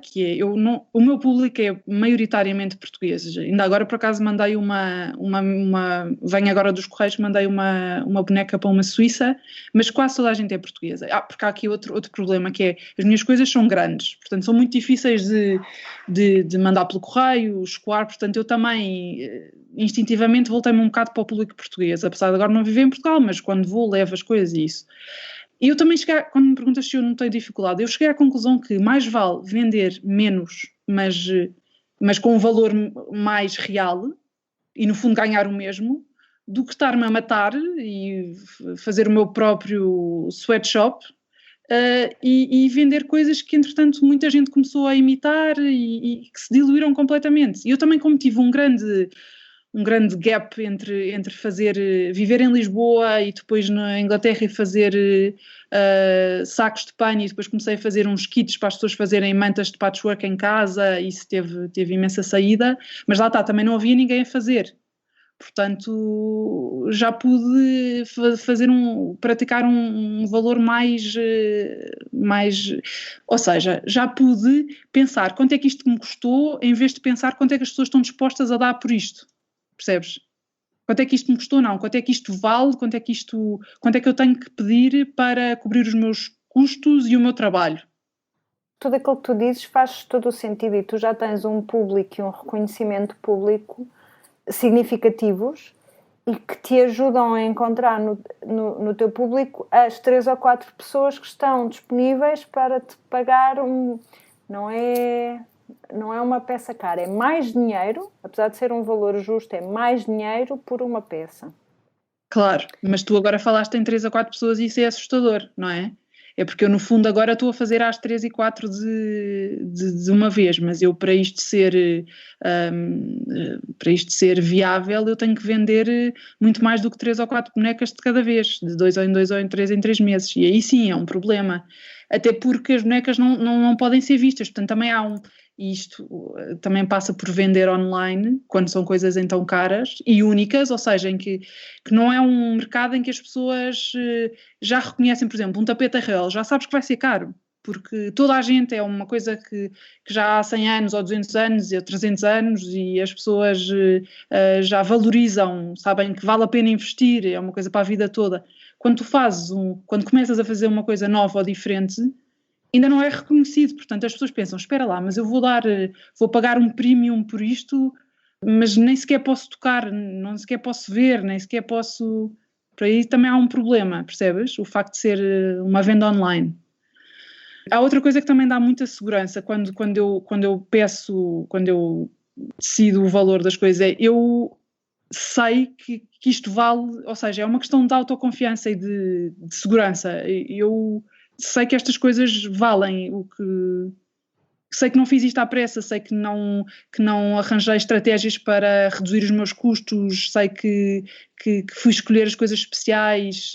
o meu público é maioritariamente português. Ainda agora, por acaso, mandei venho agora dos Correios, mandei uma boneca para uma suíça, mas quase toda a gente é portuguesa. Porque há aqui outro problema, que é, as minhas coisas são grandes, portanto são muito difíceis de mandar pelo correio, escoar, portanto eu também instintivamente voltei-me um bocado para o público português, apesar de agora não viver em Portugal, mas quando vou levo as coisas e isso. E eu também quando me perguntas se eu não tenho dificuldade, eu cheguei à conclusão que mais vale vender menos, mas com um valor mais real, e no fundo ganhar o mesmo, do que estar-me a matar e fazer o meu próprio sweatshop e vender coisas que entretanto muita gente começou a imitar e que se diluíram completamente. E eu também, como tive um grande gap entre viver em Lisboa e depois na Inglaterra e fazer sacos de pano, e depois comecei a fazer uns kits para as pessoas fazerem mantas de patchwork em casa, e isso teve imensa saída, mas lá está, também não havia ninguém a fazer. Portanto, já pude praticar um valor mais, ou seja, já pude pensar quanto é que isto me custou, em vez de pensar quanto é que as pessoas estão dispostas a dar por isto. Percebes? Quanto é que isto me custou? Não. Quanto é que isto vale? Quanto é que eu tenho que pedir para cobrir os meus custos e o meu trabalho? Tudo aquilo que tu dizes faz todo o sentido, e tu já tens um público e um reconhecimento público significativos e que te ajudam a encontrar no teu público as 3 ou 4 pessoas que estão disponíveis para te pagar não é uma peça cara, é mais dinheiro, apesar de ser um valor justo, é mais dinheiro por uma peça. Claro, mas tu agora falaste em 3 ou 4 pessoas e isso é assustador, não é? É porque eu no fundo agora estou a fazer às 3 e 4 de uma vez, mas eu para isto ser viável eu tenho que vender muito mais do que 3 ou 4 bonecas de cada vez, de 2 em 2 ou em 3 meses, e aí sim é um problema, até porque as bonecas não podem ser vistas, portanto também e isto também passa por vender online, quando são coisas então caras e únicas, ou seja, em que não é um mercado em que as pessoas já reconhecem, por exemplo, um tapete Arraiol, já sabes que vai ser caro, porque toda a gente é uma coisa que já há 100 anos ou 200 anos ou 300 anos e as pessoas já valorizam, sabem que vale a pena investir, é uma coisa para a vida toda. Quando começas a fazer uma coisa nova ou diferente, ainda não é reconhecido, portanto as pessoas pensam, espera lá, mas eu vou pagar um premium por isto, mas nem sequer posso tocar, nem sequer posso ver, nem sequer posso... Por aí também há um problema, percebes? O facto de ser uma venda online. Há outra coisa que também dá muita segurança quando eu decido o valor das coisas, eu sei que isto vale, ou seja, é uma questão de autoconfiança e de segurança. Eu sei que estas coisas valem, sei que não fiz isto à pressa, sei que não arranjei estratégias para reduzir os meus custos, sei que fui escolher as coisas especiais,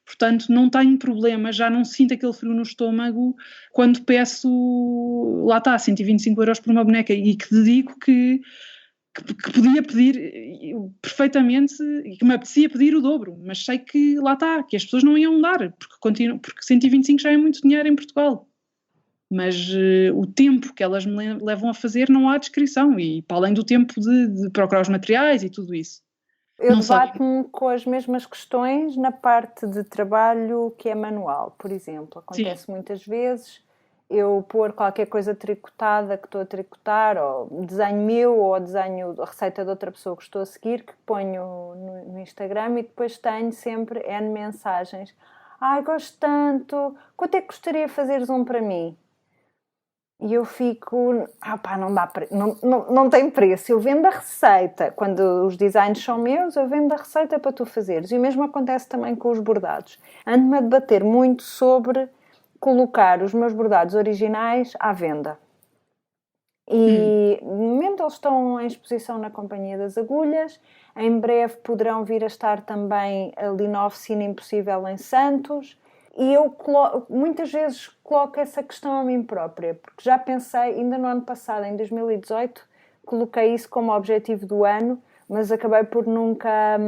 portanto não tenho problema, já não sinto aquele frio no estômago quando peço, lá está, 125 € por uma boneca, e que dedico que podia pedir perfeitamente, e que me apetecia pedir o dobro, mas sei que lá está, que as pessoas não iam dar, porque 125 já é muito dinheiro em Portugal. Mas o tempo que elas me levam a fazer não há descrição, e para além do tempo de procurar os materiais e tudo isso. Eu debato-me com as mesmas questões na parte de trabalho que é manual, por exemplo. Acontece muitas vezes eu pôr qualquer coisa tricotada que estou a tricotar, ou desenho meu, ou desenho a receita de outra pessoa que estou a seguir, que ponho no Instagram, e depois tenho sempre N mensagens. Ai, gosto tanto, quanto é que gostaria de fazeres um para mim? E eu fico, não tem preço, eu vendo a receita, quando os designs são meus, eu vendo a receita para tu fazeres. E o mesmo acontece também com os bordados. Ando-me a debater muito sobre colocar os meus bordados originais à venda. E no momento eles estão em exposição na Companhia das Agulhas, em breve poderão vir a estar também ali na Oficina Impossível em Santos. E eu muitas vezes coloco essa questão a mim própria, porque já pensei, ainda no ano passado, em 2018, coloquei isso como objetivo do ano, mas acabei por nunca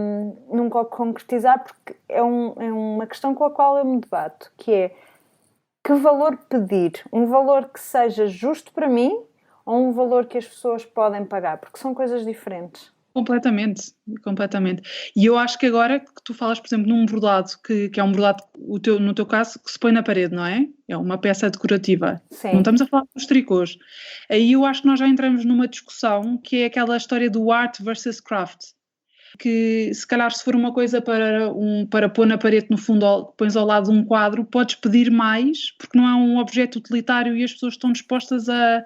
o concretizar, porque é uma questão com a qual eu me debato, que é que valor pedir? Um valor que seja justo para mim ou um valor que as pessoas podem pagar? Porque são coisas diferentes. Completamente. E eu acho que agora que tu falas, por exemplo, num bordado, que é um bordado, no teu caso, que se põe na parede, não é? É uma peça decorativa. Sim. Não estamos a falar dos tricôs. Aí eu acho que nós já entramos numa discussão que é aquela história do art versus craft. que se calhar se for uma coisa para pôr na parede no fundo, pões ao lado de um quadro, podes pedir mais, porque não é um objeto utilitário e as pessoas estão dispostas a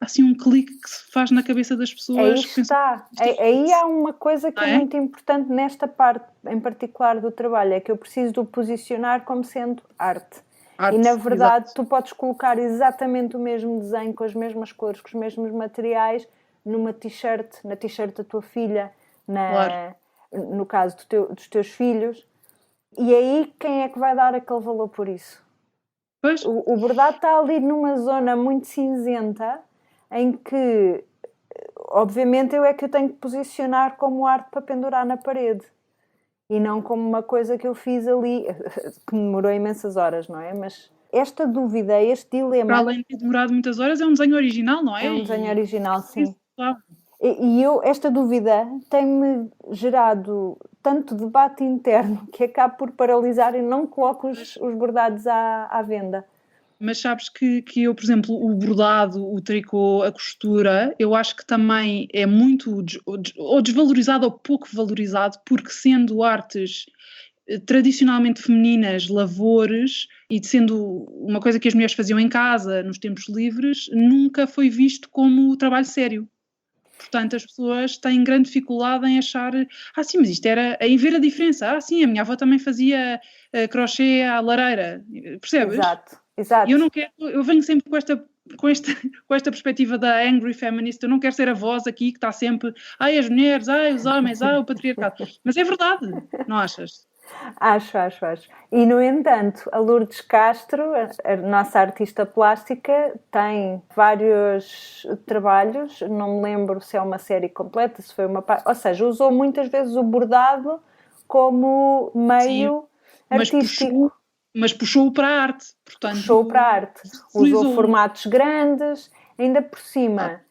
assim um clique que se faz na cabeça das pessoas. Aí está. Aí há uma coisa que é muito importante nesta parte em particular do trabalho, é que eu preciso de o posicionar como sendo arte. E na verdade tu podes colocar exatamente o mesmo desenho, com as mesmas cores, com os mesmos materiais, numa t-shirt, na t-shirt da tua filha, no caso dos teus filhos, e aí quem é que vai dar aquele valor por isso? Pois. O bordado está ali numa zona muito cinzenta, em que, obviamente, eu é que eu tenho que posicionar como arte para pendurar na parede. E não como uma coisa que eu fiz ali, que demorou imensas horas, não é? Mas esta dúvida, este dilema... Para além de ter demorado muitas horas, é um desenho original, não é? É um desenho original, sim. Claro. E esta dúvida tem-me gerado tanto debate interno que acabo por paralisar e não coloco os bordados à venda. Mas sabes que eu, por exemplo, o bordado, o tricô, a costura, eu acho que também é muito ou desvalorizado ou pouco valorizado, porque sendo artes tradicionalmente femininas, lavores, e sendo uma coisa que as mulheres faziam em casa, nos tempos livres, nunca foi visto como trabalho sério. Portanto, as pessoas têm grande dificuldade em achar, sim, mas isto era, em ver a diferença, sim, a minha avó também fazia crochê à lareira, percebes? Exato. E eu venho sempre com esta perspectiva da angry feminist, eu não quero ser a voz aqui que está sempre, as mulheres, os homens, o patriarcado, mas é verdade, não achas? Acho. E, no entanto, a Lourdes Castro, a nossa artista plástica, tem vários trabalhos, não me lembro se é uma série completa, se foi uma parte, ou seja, usou muitas vezes o bordado como meio artístico. Mas puxou-o para a arte, portanto... Puxou para a arte. Usou formatos grandes, ainda por cima...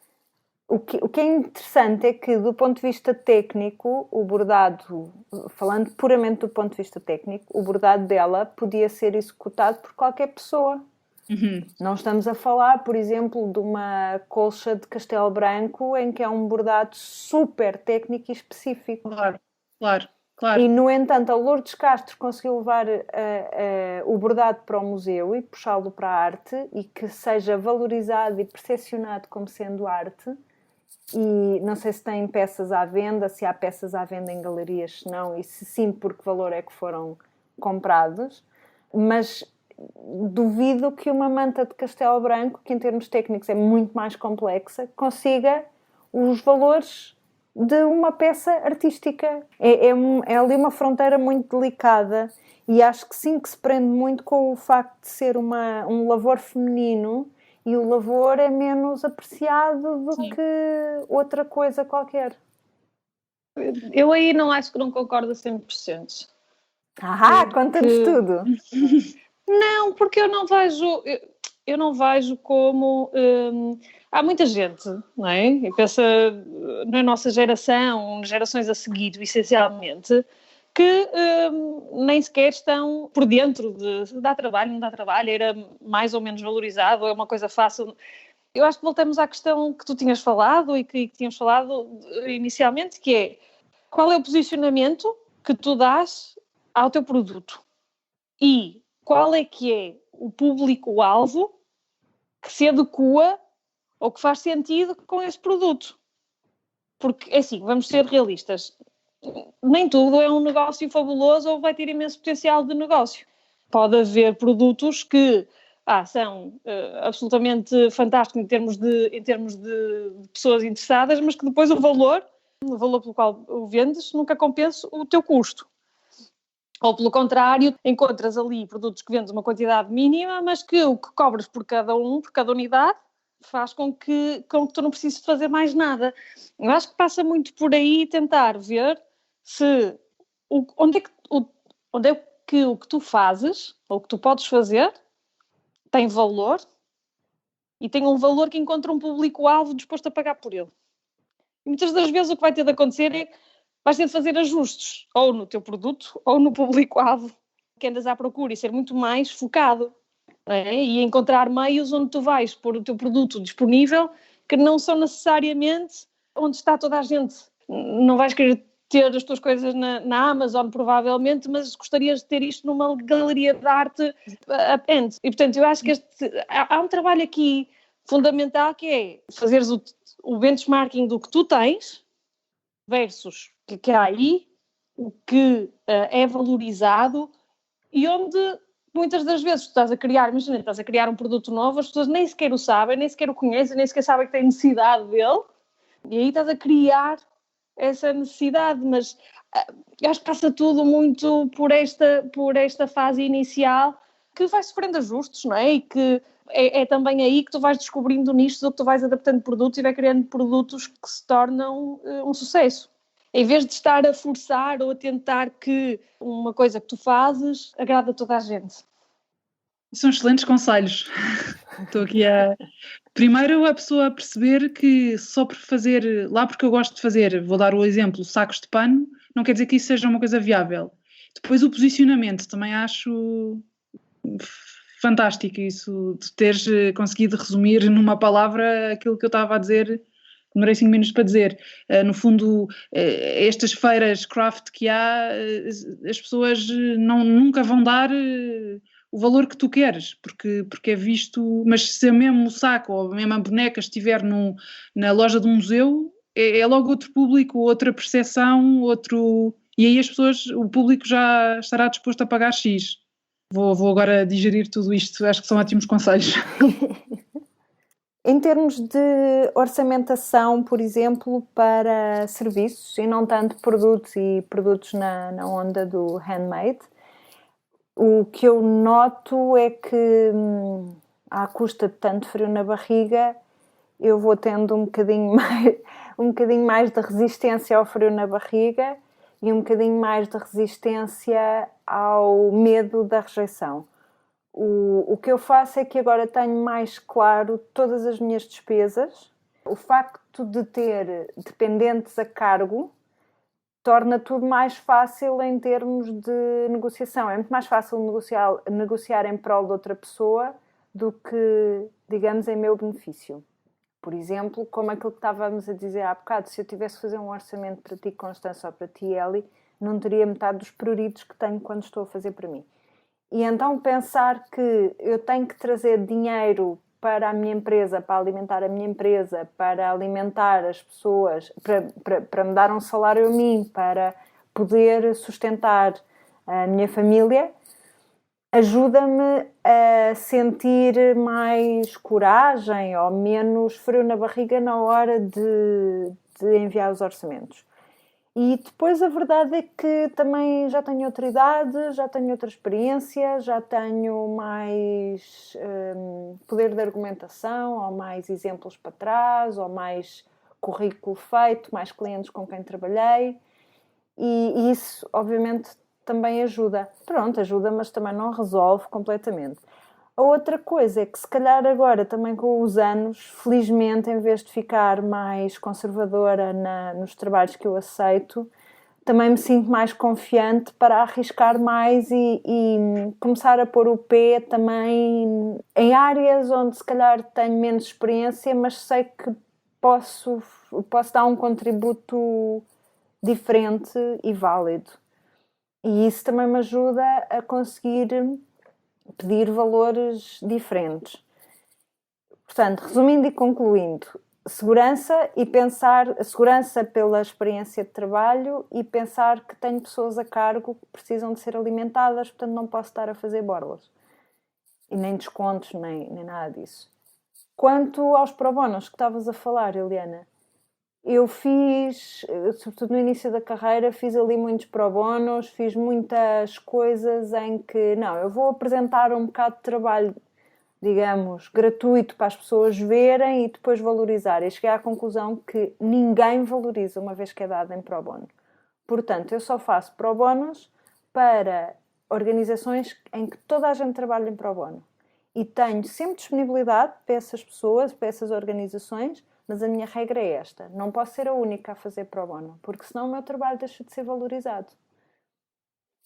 O que é interessante é que, do ponto de vista técnico, o bordado, falando puramente do ponto de vista técnico, o bordado dela podia ser executado por qualquer pessoa. Uhum. Não estamos a falar, por exemplo, de uma colcha de Castelo Branco, em que é um bordado super técnico e específico. Claro. E, no entanto, a Lourdes Castro conseguiu levar o bordado para o museu e puxá-lo para a arte, e que seja valorizado e percepcionado como sendo arte. E não sei se tem peças à venda, se há peças à venda em galerias, se não, e se sim, por que valor é que foram comprados. Mas duvido que uma manta de Castelo Branco, que em termos técnicos é muito mais complexa, consiga os valores de uma peça artística. É ali uma fronteira muito delicada, e acho que sim, que se prende muito com o facto de ser um lavor feminino, e o lavor é menos apreciado do que outra coisa qualquer. Eu aí acho que não concordo a 100%. Conta-nos tudo. Não, porque eu não vejo como... há muita gente, não é? Eu penso na nossa geração, gerações a seguir, essencialmente, que nem sequer estão por dentro de dá trabalho, não dá trabalho, era mais ou menos valorizado, é uma coisa fácil. Eu acho que voltamos à questão que tu tinhas falado e que tínhamos falado inicialmente, que é: qual é o posicionamento que tu dás ao teu produto? E qual é que é o público-alvo que se adequa ou que faz sentido com esse produto? Porque, é assim, vamos ser realistas. Nem tudo é um negócio fabuloso ou vai ter imenso potencial de negócio. Pode haver produtos que são absolutamente fantásticos em termos de pessoas interessadas, mas que depois o valor pelo qual o vendes nunca compensa o teu custo. Ou, pelo contrário, encontras ali produtos que vendes uma quantidade mínima, mas que o que cobras por cada unidade, faz com que tu não precises fazer mais nada. Eu acho que passa muito por aí tentar ver se onde é que o que tu fazes, ou o que tu podes fazer, tem valor, e tem um valor que encontra um público-alvo disposto a pagar por ele. E muitas das vezes o que vai ter de acontecer é que vais ter de fazer ajustes, ou no teu produto, ou no público-alvo que andas à procura, e ser muito mais focado. E encontrar meios onde tu vais pôr o teu produto disponível, que não são necessariamente onde está toda a gente. Não vais querer ter as tuas coisas na Amazon, provavelmente, mas gostarias de ter isto numa galeria de arte append. E, portanto, eu acho que há um trabalho aqui fundamental que é fazeres o benchmarking do que tu tens versus o que há aí, o que é valorizado e onde muitas das vezes tu estás a criar, imagina, estás a criar um produto novo, as pessoas nem sequer o sabem, nem sequer o conhecem, nem sequer sabem que têm necessidade dele, e aí estás a criar essa necessidade, mas eu acho que passa tudo muito por esta fase inicial que vai sofrendo ajustes, não é? E que é também aí que tu vais descobrindo nichos ou que tu vais adaptando produtos e vai criando produtos que se tornam um sucesso. Em vez de estar a forçar ou a tentar que uma coisa que tu fazes agrada a toda a gente. São excelentes conselhos. Estou aqui a... Primeiro, a pessoa perceber que só por fazer, lá porque eu gosto de fazer, vou dar o exemplo, sacos de pano, não quer dizer que isso seja uma coisa viável. Depois o posicionamento, também acho fantástico isso, de teres conseguido resumir numa palavra aquilo que eu estava a dizer. Demorei 5 minutos para dizer. No fundo, estas feiras craft que há, as pessoas nunca vão dar o valor que tu queres, porque é visto, mas se mesmo o saco ou mesmo a boneca estiver na loja de um museu, é logo outro público, outra percepção, e aí as pessoas, o público já estará disposto a pagar X. Vou agora digerir tudo isto, acho que são ótimos conselhos. Em termos de orçamentação, por exemplo, para serviços e não tanto produtos e produtos na onda do handmade, o que eu noto é que, à custa de tanto frio na barriga, eu vou tendo um bocadinho mais de resistência ao frio na barriga e um bocadinho mais de resistência ao medo da rejeição. O que eu faço é que agora tenho mais claro todas as minhas despesas. O facto de ter dependentes a cargo torna tudo mais fácil em termos de negociação. É muito mais fácil negociar em prol de outra pessoa do que, digamos, em meu benefício. Por exemplo, como aquilo que estávamos a dizer há bocado, se eu tivesse que fazer um orçamento para ti, Constança, ou para ti, Eli, não teria metade dos prioritos que tenho quando estou a fazer para mim. E então pensar que eu tenho que trazer dinheiro para a minha empresa, para alimentar a minha empresa, para alimentar as pessoas, para me dar um salário a mim, para poder sustentar a minha família, ajuda-me a sentir mais coragem ou menos frio na barriga na hora de enviar os orçamentos. E depois a verdade é que também já tenho outra idade, já tenho outra experiência, já tenho mais poder de argumentação, ou mais exemplos para trás, ou mais currículo feito, mais clientes com quem trabalhei. E isso, obviamente, também ajuda. Pronto, ajuda, mas também não resolve completamente. A outra coisa é que, se calhar agora, também com os anos, felizmente, em vez de ficar mais conservadora nos trabalhos que eu aceito, também me sinto mais confiante para arriscar mais e começar a pôr o pé também em áreas onde, se calhar, tenho menos experiência, mas sei que posso dar um contributo diferente e válido. E isso também me ajuda a conseguir pedir valores diferentes. Portanto, resumindo e concluindo, segurança pela experiência de trabalho e pensar que tenho pessoas a cargo que precisam de ser alimentadas, portanto não posso estar a fazer borlas. E nem descontos, nem nada disso. Quanto aos pro bonos que estavas a falar, Eliana, eu fiz, sobretudo no início da carreira, fiz ali muitos pro bonos, fiz muitas coisas em que, eu vou apresentar um bocado de trabalho, digamos, gratuito para as pessoas verem e depois valorizar. E cheguei à conclusão que ninguém valoriza uma vez que é dado em pro bono. Portanto, eu só faço pro bonos para organizações em que toda a gente trabalha em pro bono. E tenho sempre disponibilidade para essas pessoas, para essas organizações, mas a minha regra é esta: não posso ser a única a fazer pro bono, porque senão o meu trabalho deixa de ser valorizado.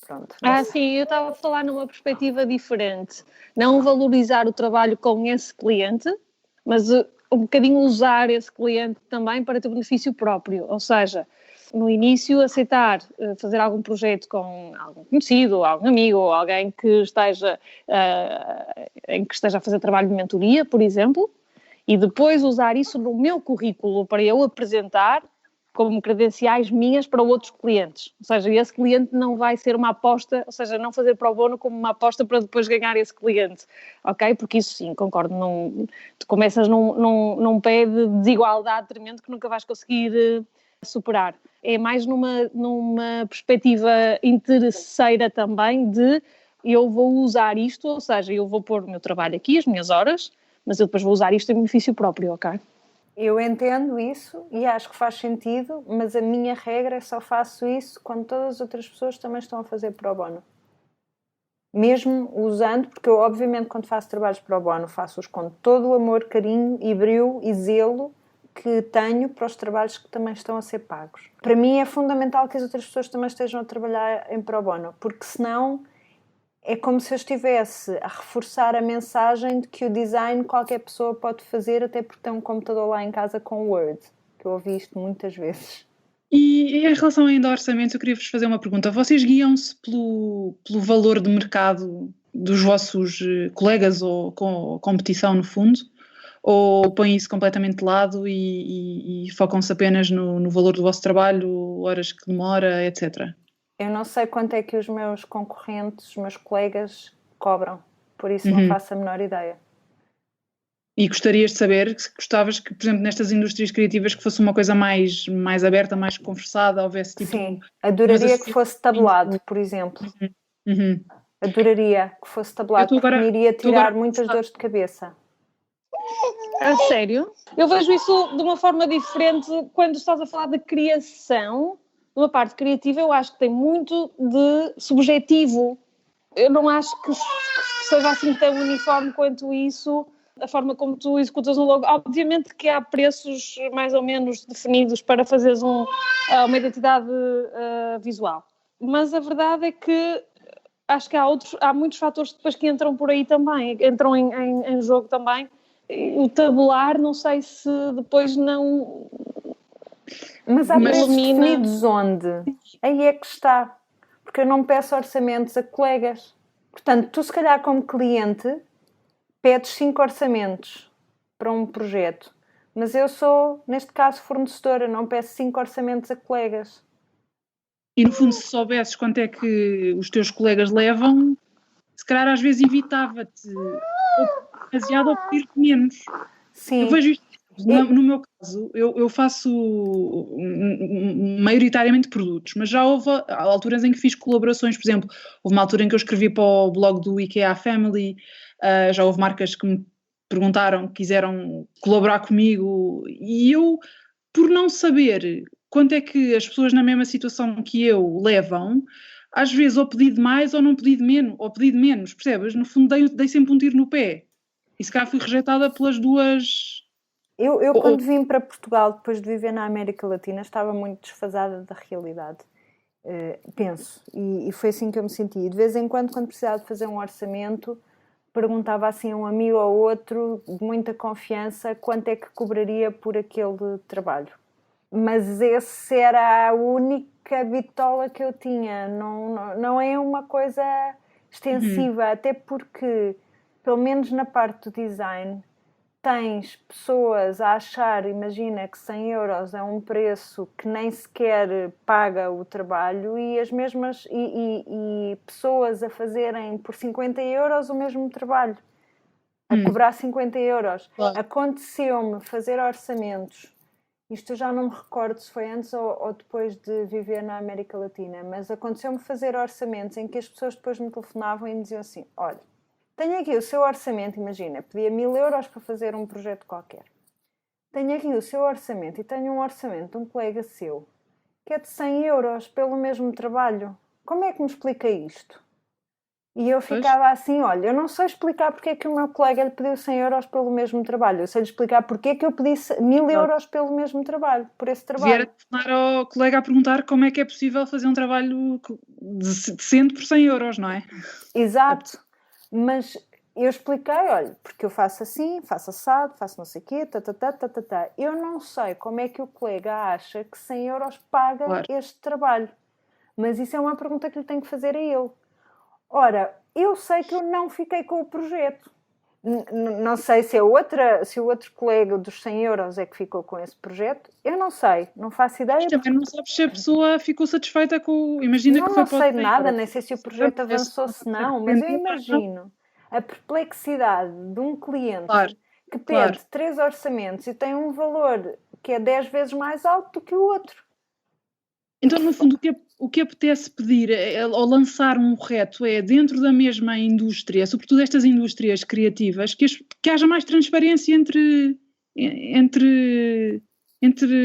Pronto. Sim, eu estava a falar numa perspectiva diferente. Não valorizar o trabalho com esse cliente, mas um bocadinho usar esse cliente também para teu benefício próprio. Ou seja, no início, aceitar fazer algum projeto com algum conhecido, ou algum amigo, ou alguém que esteja a fazer trabalho de mentoria, por exemplo, e depois usar isso no meu currículo para eu apresentar como credenciais minhas para outros clientes. Ou seja, esse cliente não vai ser uma aposta, ou seja, não fazer pro bono como uma aposta para depois ganhar esse cliente, ok? Porque isso sim, concordo, tu começas num pé de desigualdade tremendo que nunca vais conseguir superar. É mais numa perspectiva interesseira também de eu vou usar isto, ou seja, eu vou pôr o meu trabalho aqui, as minhas horas, mas eu depois vou usar isto em benefício próprio, ok? Eu entendo isso e acho que faz sentido, mas a minha regra é só faço isso quando todas as outras pessoas também estão a fazer pro bono. Mesmo usando, porque eu obviamente quando faço trabalhos pro bono faço-os com todo o amor, carinho e brio e zelo que tenho para os trabalhos que também estão a ser pagos. Para mim é fundamental que as outras pessoas também estejam a trabalhar em pro bono, porque senão é como se eu estivesse a reforçar a mensagem de que o design qualquer pessoa pode fazer, até porque tem um computador lá em casa com Word, que eu ouvi isto muitas vezes. E em relação ainda ao orçamento, eu queria-vos fazer uma pergunta. Vocês guiam-se pelo valor de mercado dos vossos colegas ou com competição, no fundo? Ou põem isso completamente de lado e focam-se apenas no valor do vosso trabalho, horas que demora, etc.? Eu não sei quanto é que os meus concorrentes, os meus colegas cobram, por isso não faço a menor ideia. E gostarias de saber, gostavas que, por exemplo, nestas indústrias criativas que fosse uma coisa mais aberta, mais conversada, houvesse tipo... Sim, adoraria que fosse tabelado, por exemplo. Adoraria que fosse tabelado, porque me iria tirar muitas dores de cabeça. A sério? Eu vejo isso de uma forma diferente quando estás a falar de criação. Uma parte criativa eu acho que tem muito de subjetivo. Eu não acho que seja assim tão uniforme quanto isso, a forma como tu executas um logo. Obviamente que há preços mais ou menos definidos para fazeres uma identidade visual. Mas a verdade é que acho que há muitos fatores depois que entram por aí também, entram em jogo também. O tabular, não sei se depois não... Mas há preços definidos onde? Aí é que está. Porque eu não peço orçamentos a colegas. Portanto, tu se calhar como cliente pedes 5 orçamentos para um projeto. Mas eu sou, neste caso, fornecedora, não peço 5 orçamentos a colegas. E no fundo, se soubesses quanto é que os teus colegas levam, se calhar às vezes evitava-te demasiado ou pedir menos. Sim. Eu vejo isto. No meu caso, eu faço maioritariamente produtos, mas já houve alturas em que fiz colaborações. Por exemplo, houve uma altura em que eu escrevi para o blog do IKEA Family, já houve marcas que me perguntaram, quiseram colaborar comigo, e eu, por não saber quanto é que as pessoas na mesma situação que eu levam, às vezes ou pedi de mais ou não pedi de menos, ou pedi de menos, percebes? No fundo dei sempre um tiro no pé, e se calhar fui rejeitada pelas duas... Eu quando vim para Portugal, depois de viver na América Latina, estava muito desfasada da realidade, penso, e foi assim que eu me senti. E de vez em quando precisava de fazer um orçamento, perguntava assim a um amigo ou outro, de muita confiança, quanto é que cobraria por aquele trabalho. Mas essa era a única bitola que eu tinha, não é uma coisa extensiva, até porque, pelo menos na parte do design, tens pessoas a achar, imagina que 100 euros é um preço que nem sequer paga o trabalho e as mesmas e pessoas a fazerem por 50 euros o mesmo trabalho, a cobrar 50 euros. Claro. Aconteceu-me fazer orçamentos, isto eu já não me recordo se foi antes ou depois de viver na América Latina, mas aconteceu-me fazer orçamentos em que as pessoas depois me telefonavam e me diziam assim, olha, tenho aqui o seu orçamento, imagina, pedia 1000 euros para fazer um projeto qualquer. Tenho aqui o seu orçamento e tenho um orçamento de um colega seu que é de 100 euros pelo mesmo trabalho. Como é que me explica isto? E eu ficava assim, olha, eu não sei explicar porque é que o meu colega lhe pediu 100 euros pelo mesmo trabalho. Eu sei lhe explicar porque é que eu pedi 1000 euros pelo mesmo trabalho, por esse trabalho. Vier a telefonar ao colega a perguntar como é que é possível fazer um trabalho decente por 100 euros, não é? Exato. Mas eu expliquei, olha, porque eu faço assim, faço assado, faço não sei o quê, Eu não sei como é que o colega acha que 100 euros paga este trabalho. Mas isso é uma pergunta que lhe tenho que fazer a ele. Ora, eu sei que eu não fiquei com o projeto. Não sei se o outro colega dos 100 euros é que ficou com esse projeto. Eu não sei, não faço ideia. Mas também não sabes se a pessoa ficou satisfeita com... Imagina que foi não sei de nada, nem sei se o projeto avançou, se não. Mas eu imagino a perplexidade de um cliente que pede 3 orçamentos e tem um valor que é 10 vezes mais alto do que o outro. Então, no fundo, o que apetece pedir ao lançar um reto é, dentro da mesma indústria, sobretudo estas indústrias criativas, que haja mais transparência entre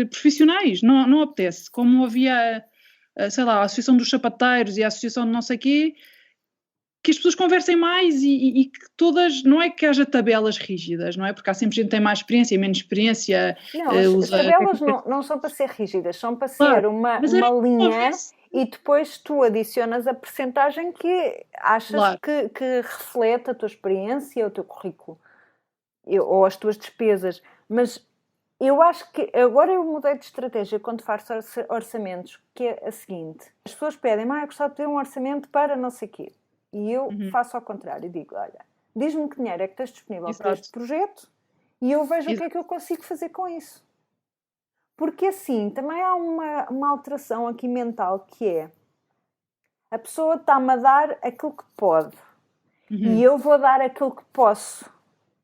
profissionais. Não apetece. Como havia, sei lá, a Associação dos Sapateiros e a Associação de não sei quê, que as pessoas conversem mais e que todas, não é que haja tabelas rígidas, não é? Porque há sempre gente que tem mais experiência e menos experiência. Não, as tabelas não são para ser rígidas, são para ser uma linha e depois tu adicionas a percentagem que achas que reflete a tua experiência, o teu currículo ou as tuas despesas. Mas eu acho que agora eu mudei de estratégia quando faço orçamentos, que é a seguinte: as pessoas pedem, eu gostava de ter um orçamento para não sei o quê. E eu faço ao contrário, digo, olha, diz-me que dinheiro é que tens disponível para este projeto e eu vejo o que é que eu consigo fazer com isso. Porque assim, também há uma alteração aqui mental que é, a pessoa está-me a dar aquilo que pode e eu vou dar aquilo que posso.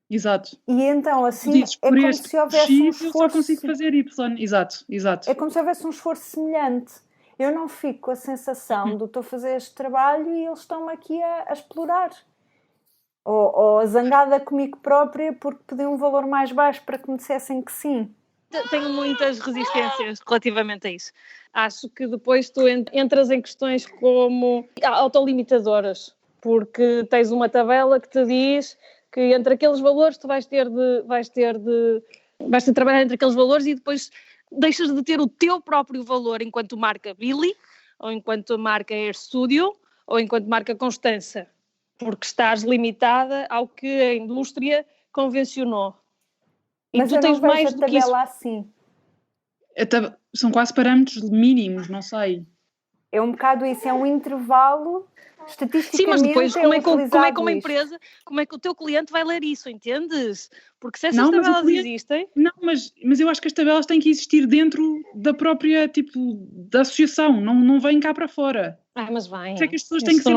Exato. E então assim é como se houvesse um esforço... Eu só consigo fazer Y. Exato. É como se houvesse um esforço semelhante. Eu não fico com a sensação de estou a fazer este trabalho e eles estão-me aqui a explorar. Ou zangada comigo própria porque pedi um valor mais baixo para que me dissessem que sim. Tenho muitas resistências relativamente a isso. Acho que depois tu entras em questões como autolimitadoras, porque tens uma tabela que te diz que entre aqueles valores tu vais ter de trabalhar entre aqueles valores e depois deixas de ter o teu próprio valor enquanto marca Billy, ou enquanto marca Air Studio, ou enquanto marca Constança, porque estás limitada ao que a indústria convencionou. E mas tu tens mais do que isso. Assim. São quase parâmetros mínimos, não sei. É um bocado isso, é um intervalo estatisticamente. Sim, mas depois como é que uma empresa, como é que o teu cliente vai ler isso, entendes? Porque se essas tabelas existem... Não, mas eu acho que as tabelas têm que existir dentro da própria, da associação, não vêm cá para fora. Mas vem. É que as pessoas têm que ser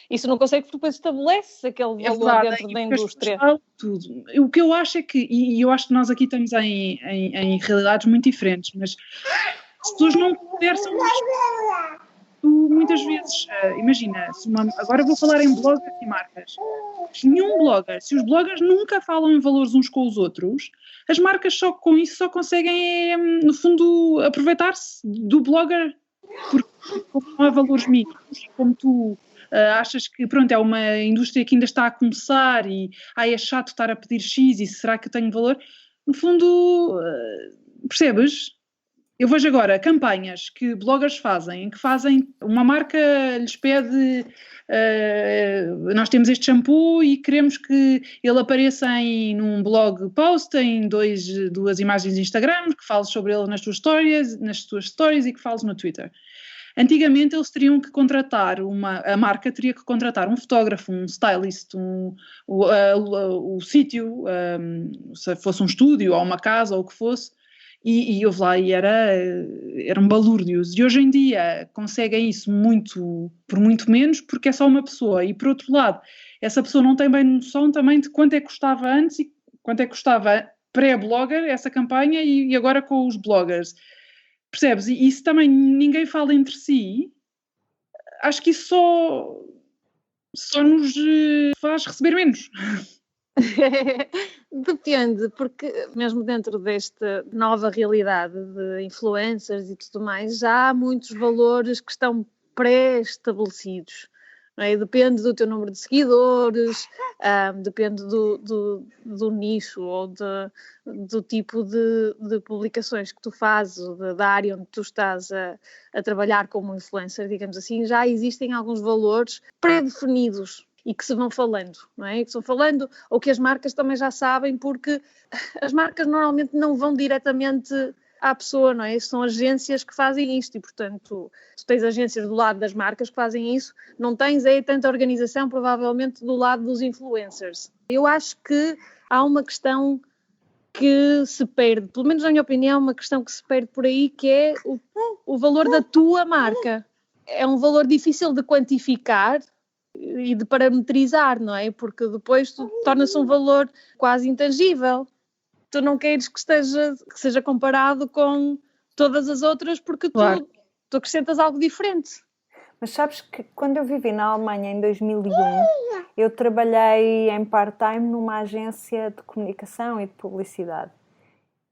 Isso não consegues porque depois estabeleces aquele valor dentro da indústria. Tudo. O que eu acho é que, e eu acho que nós aqui estamos em realidades muito diferentes, mas as pessoas não conversam muitas vezes, imagina, agora vou falar em bloggers e marcas. Se os bloggers nunca falam em valores uns com os outros, as marcas só com isso só conseguem, no fundo, aproveitar-se do blogger, porque como não há valores mínimos, como tu achas que, pronto, é uma indústria que ainda está a começar e é chato estar a pedir X e será que eu tenho valor? No fundo, percebes? Eu vejo agora campanhas que bloggers fazem, uma marca lhes pede, nós temos este shampoo e queremos que ele apareça num blog post, em duas imagens de Instagram, que fales sobre ele nas tuas stories e que fales no Twitter. Antigamente eles teriam que contratar, a marca teria que contratar um fotógrafo, um stylist, o sítio, se fosse um estúdio ou uma casa ou o que fosse, e houve lá e eram balúrdios. E hoje em dia conseguem isso por muito menos, porque é só uma pessoa. E por outro lado, essa pessoa não tem bem noção também de quanto é que custava antes e quanto é que custava pré-blogger essa campanha e agora com os bloggers. Percebes? E isso também ninguém fala entre si. Acho que isso só nos faz receber menos. Depende, porque mesmo dentro desta nova realidade de influencers e tudo mais, já há muitos valores que estão pré-estabelecidos. Não é? Depende do teu número de seguidores, depende do nicho ou do tipo de publicações que tu fazes, ou da área onde tu estás a trabalhar como influencer, digamos assim, já existem alguns valores pré-definidos. e que se vão falando, não é? E que se vão falando, ou que as marcas também já sabem, porque as marcas normalmente não vão diretamente à pessoa, não é? São agências que fazem isto e, portanto, se tens agências do lado das marcas que fazem isso, não tens aí tanta organização, provavelmente, do lado dos influencers. Eu acho que há uma questão que se perde, pelo menos na minha opinião, uma questão que se perde por aí, que é o valor da tua marca. É um valor difícil de quantificar e de parametrizar, não é? Porque depois torna-se um valor quase intangível. Tu não queres que seja comparado com todas as outras porque Claro. tu acrescentas algo diferente. Mas sabes que quando eu vivi na Alemanha em 2001, eu trabalhei em part-time numa agência de comunicação e de publicidade.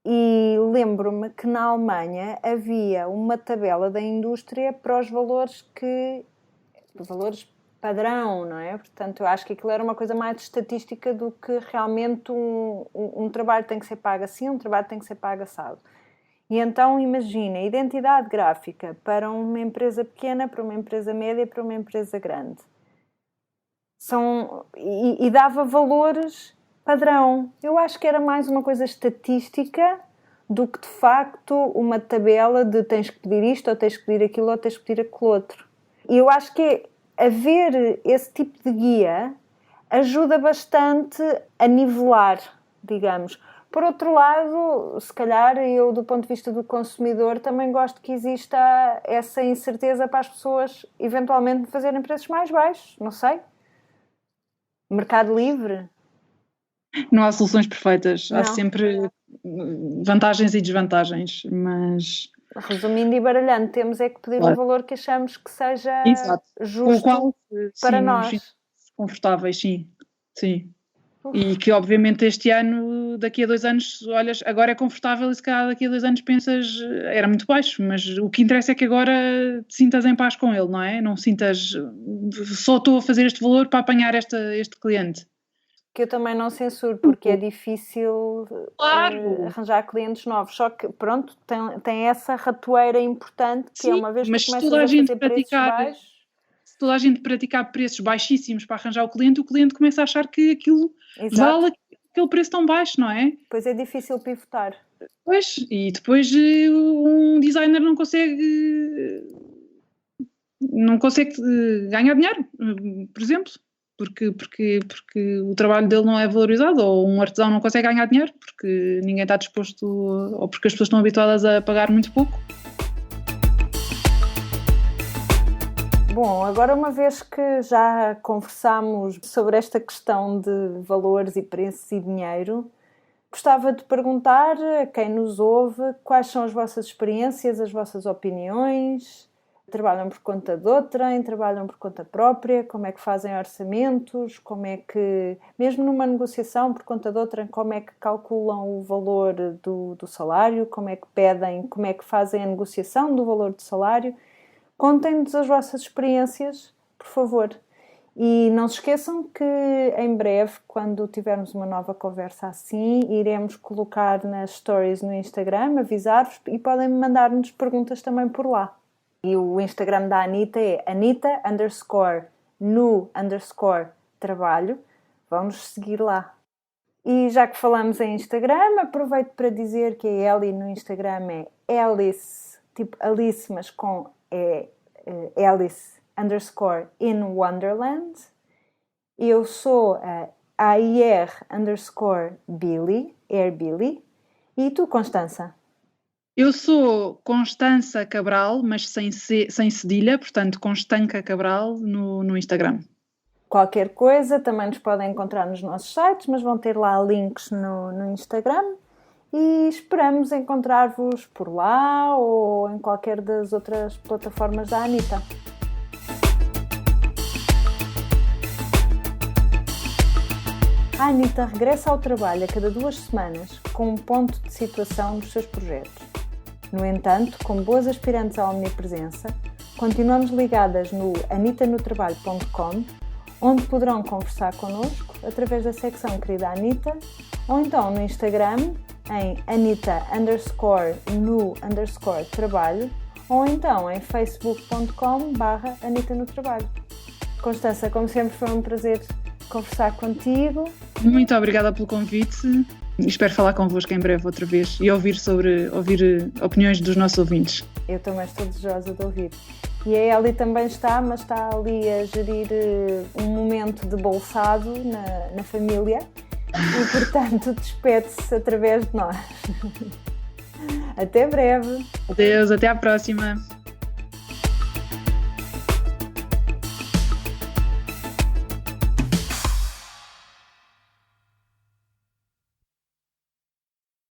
E lembro-me que na Alemanha havia uma tabela da indústria para os valores padrão, não é? Portanto, eu acho que aquilo era uma coisa mais estatística do que realmente um trabalho tem que ser pago assim, um trabalho tem que ser pago assado. E então, imagina, identidade gráfica para uma empresa pequena, para uma empresa média, para uma empresa grande. E dava valores padrão. Eu acho que era mais uma coisa estatística do que, de facto, uma tabela de tens que pedir isto, ou tens que pedir aquilo, ou tens que pedir aquilo outro. E eu acho que haver esse tipo de guia ajuda bastante a nivelar, digamos. Por outro lado, se calhar eu, do ponto de vista do consumidor, também gosto que exista essa incerteza para as pessoas eventualmente fazerem preços mais baixos, não sei. Mercado livre. Não há soluções perfeitas, há Não. sempre vantagens e desvantagens, mas... Resumindo e baralhando, temos é que pedir um valor que achamos que seja justo qual, para sim, nós. Confortáveis, sim. E que obviamente este ano, daqui a 2 anos, olhas, agora é confortável e se calhar daqui a 2 anos pensas, era muito baixo, mas o que interessa é que agora te sintas em paz com ele, não é? Não sintas, só estou a fazer este valor para apanhar este cliente. Que eu também não censuro, porque é difícil arranjar clientes novos. Só que, pronto, tem essa ratoeira importante, que é uma vez que tu começas a fazer preços baixos... Se toda a gente praticar preços baixíssimos para arranjar o cliente começa a achar que aquilo vale aquele preço tão baixo, não é? Pois é difícil pivotar. Pois, e depois um designer não consegue ganhar dinheiro, por exemplo. Porque o trabalho dele não é valorizado, ou um artesão não consegue ganhar dinheiro porque ninguém está disposto, ou porque as pessoas estão habituadas a pagar muito pouco. Bom, agora uma vez que já conversámos sobre esta questão de valores e preços e dinheiro, gostava de perguntar a quem nos ouve quais são as vossas experiências, as vossas opiniões. Trabalham por conta de outrem, trabalham por conta própria, como é que fazem orçamentos, como é que, mesmo numa negociação por conta de outrem, como é que calculam o valor do salário, como é que pedem, como é que fazem a negociação do valor do salário. Contem-nos as vossas experiências, por favor. E não se esqueçam que em breve, quando tivermos uma nova conversa assim, iremos colocar nas stories no Instagram, avisar-vos, e podem mandar-nos perguntas também por lá. E o Instagram da Anitta é Anita_no_trabalho. Vamos seguir lá. E já que falamos em Instagram, aproveito para dizer que a Ellie no Instagram é Alice, tipo Alice, mas com Alice_in Wonderland. Eu sou a AIR_Billy, Air Billy. E tu, Constança? Eu sou Constança Cabral, mas sem cedilha, portanto Constanca Cabral no Instagram. Qualquer coisa também nos podem encontrar nos nossos sites, mas vão ter lá links no Instagram e esperamos encontrar-vos por lá ou em qualquer das outras plataformas da Anitta. A Anitta regressa ao trabalho a cada 2 semanas com um ponto de situação nos seus projetos. No entanto, como boas aspirantes à omnipresença, continuamos ligadas no anitanotrabalho.com, onde poderão conversar connosco através da secção Querida Anitta, ou então no Instagram em Anita_no_trabalho, ou então em facebook.com/anitanotrabalho. Constança, como sempre foi um prazer conversar contigo. Muito obrigada pelo convite e espero falar convosco em breve outra vez e ouvir opiniões dos nossos ouvintes. Eu também estou desejosa de ouvir. E a Eli também está, mas está ali a gerir um momento de bolsado na família e, portanto, despede-se através de nós. Até breve. Adeus, até à próxima.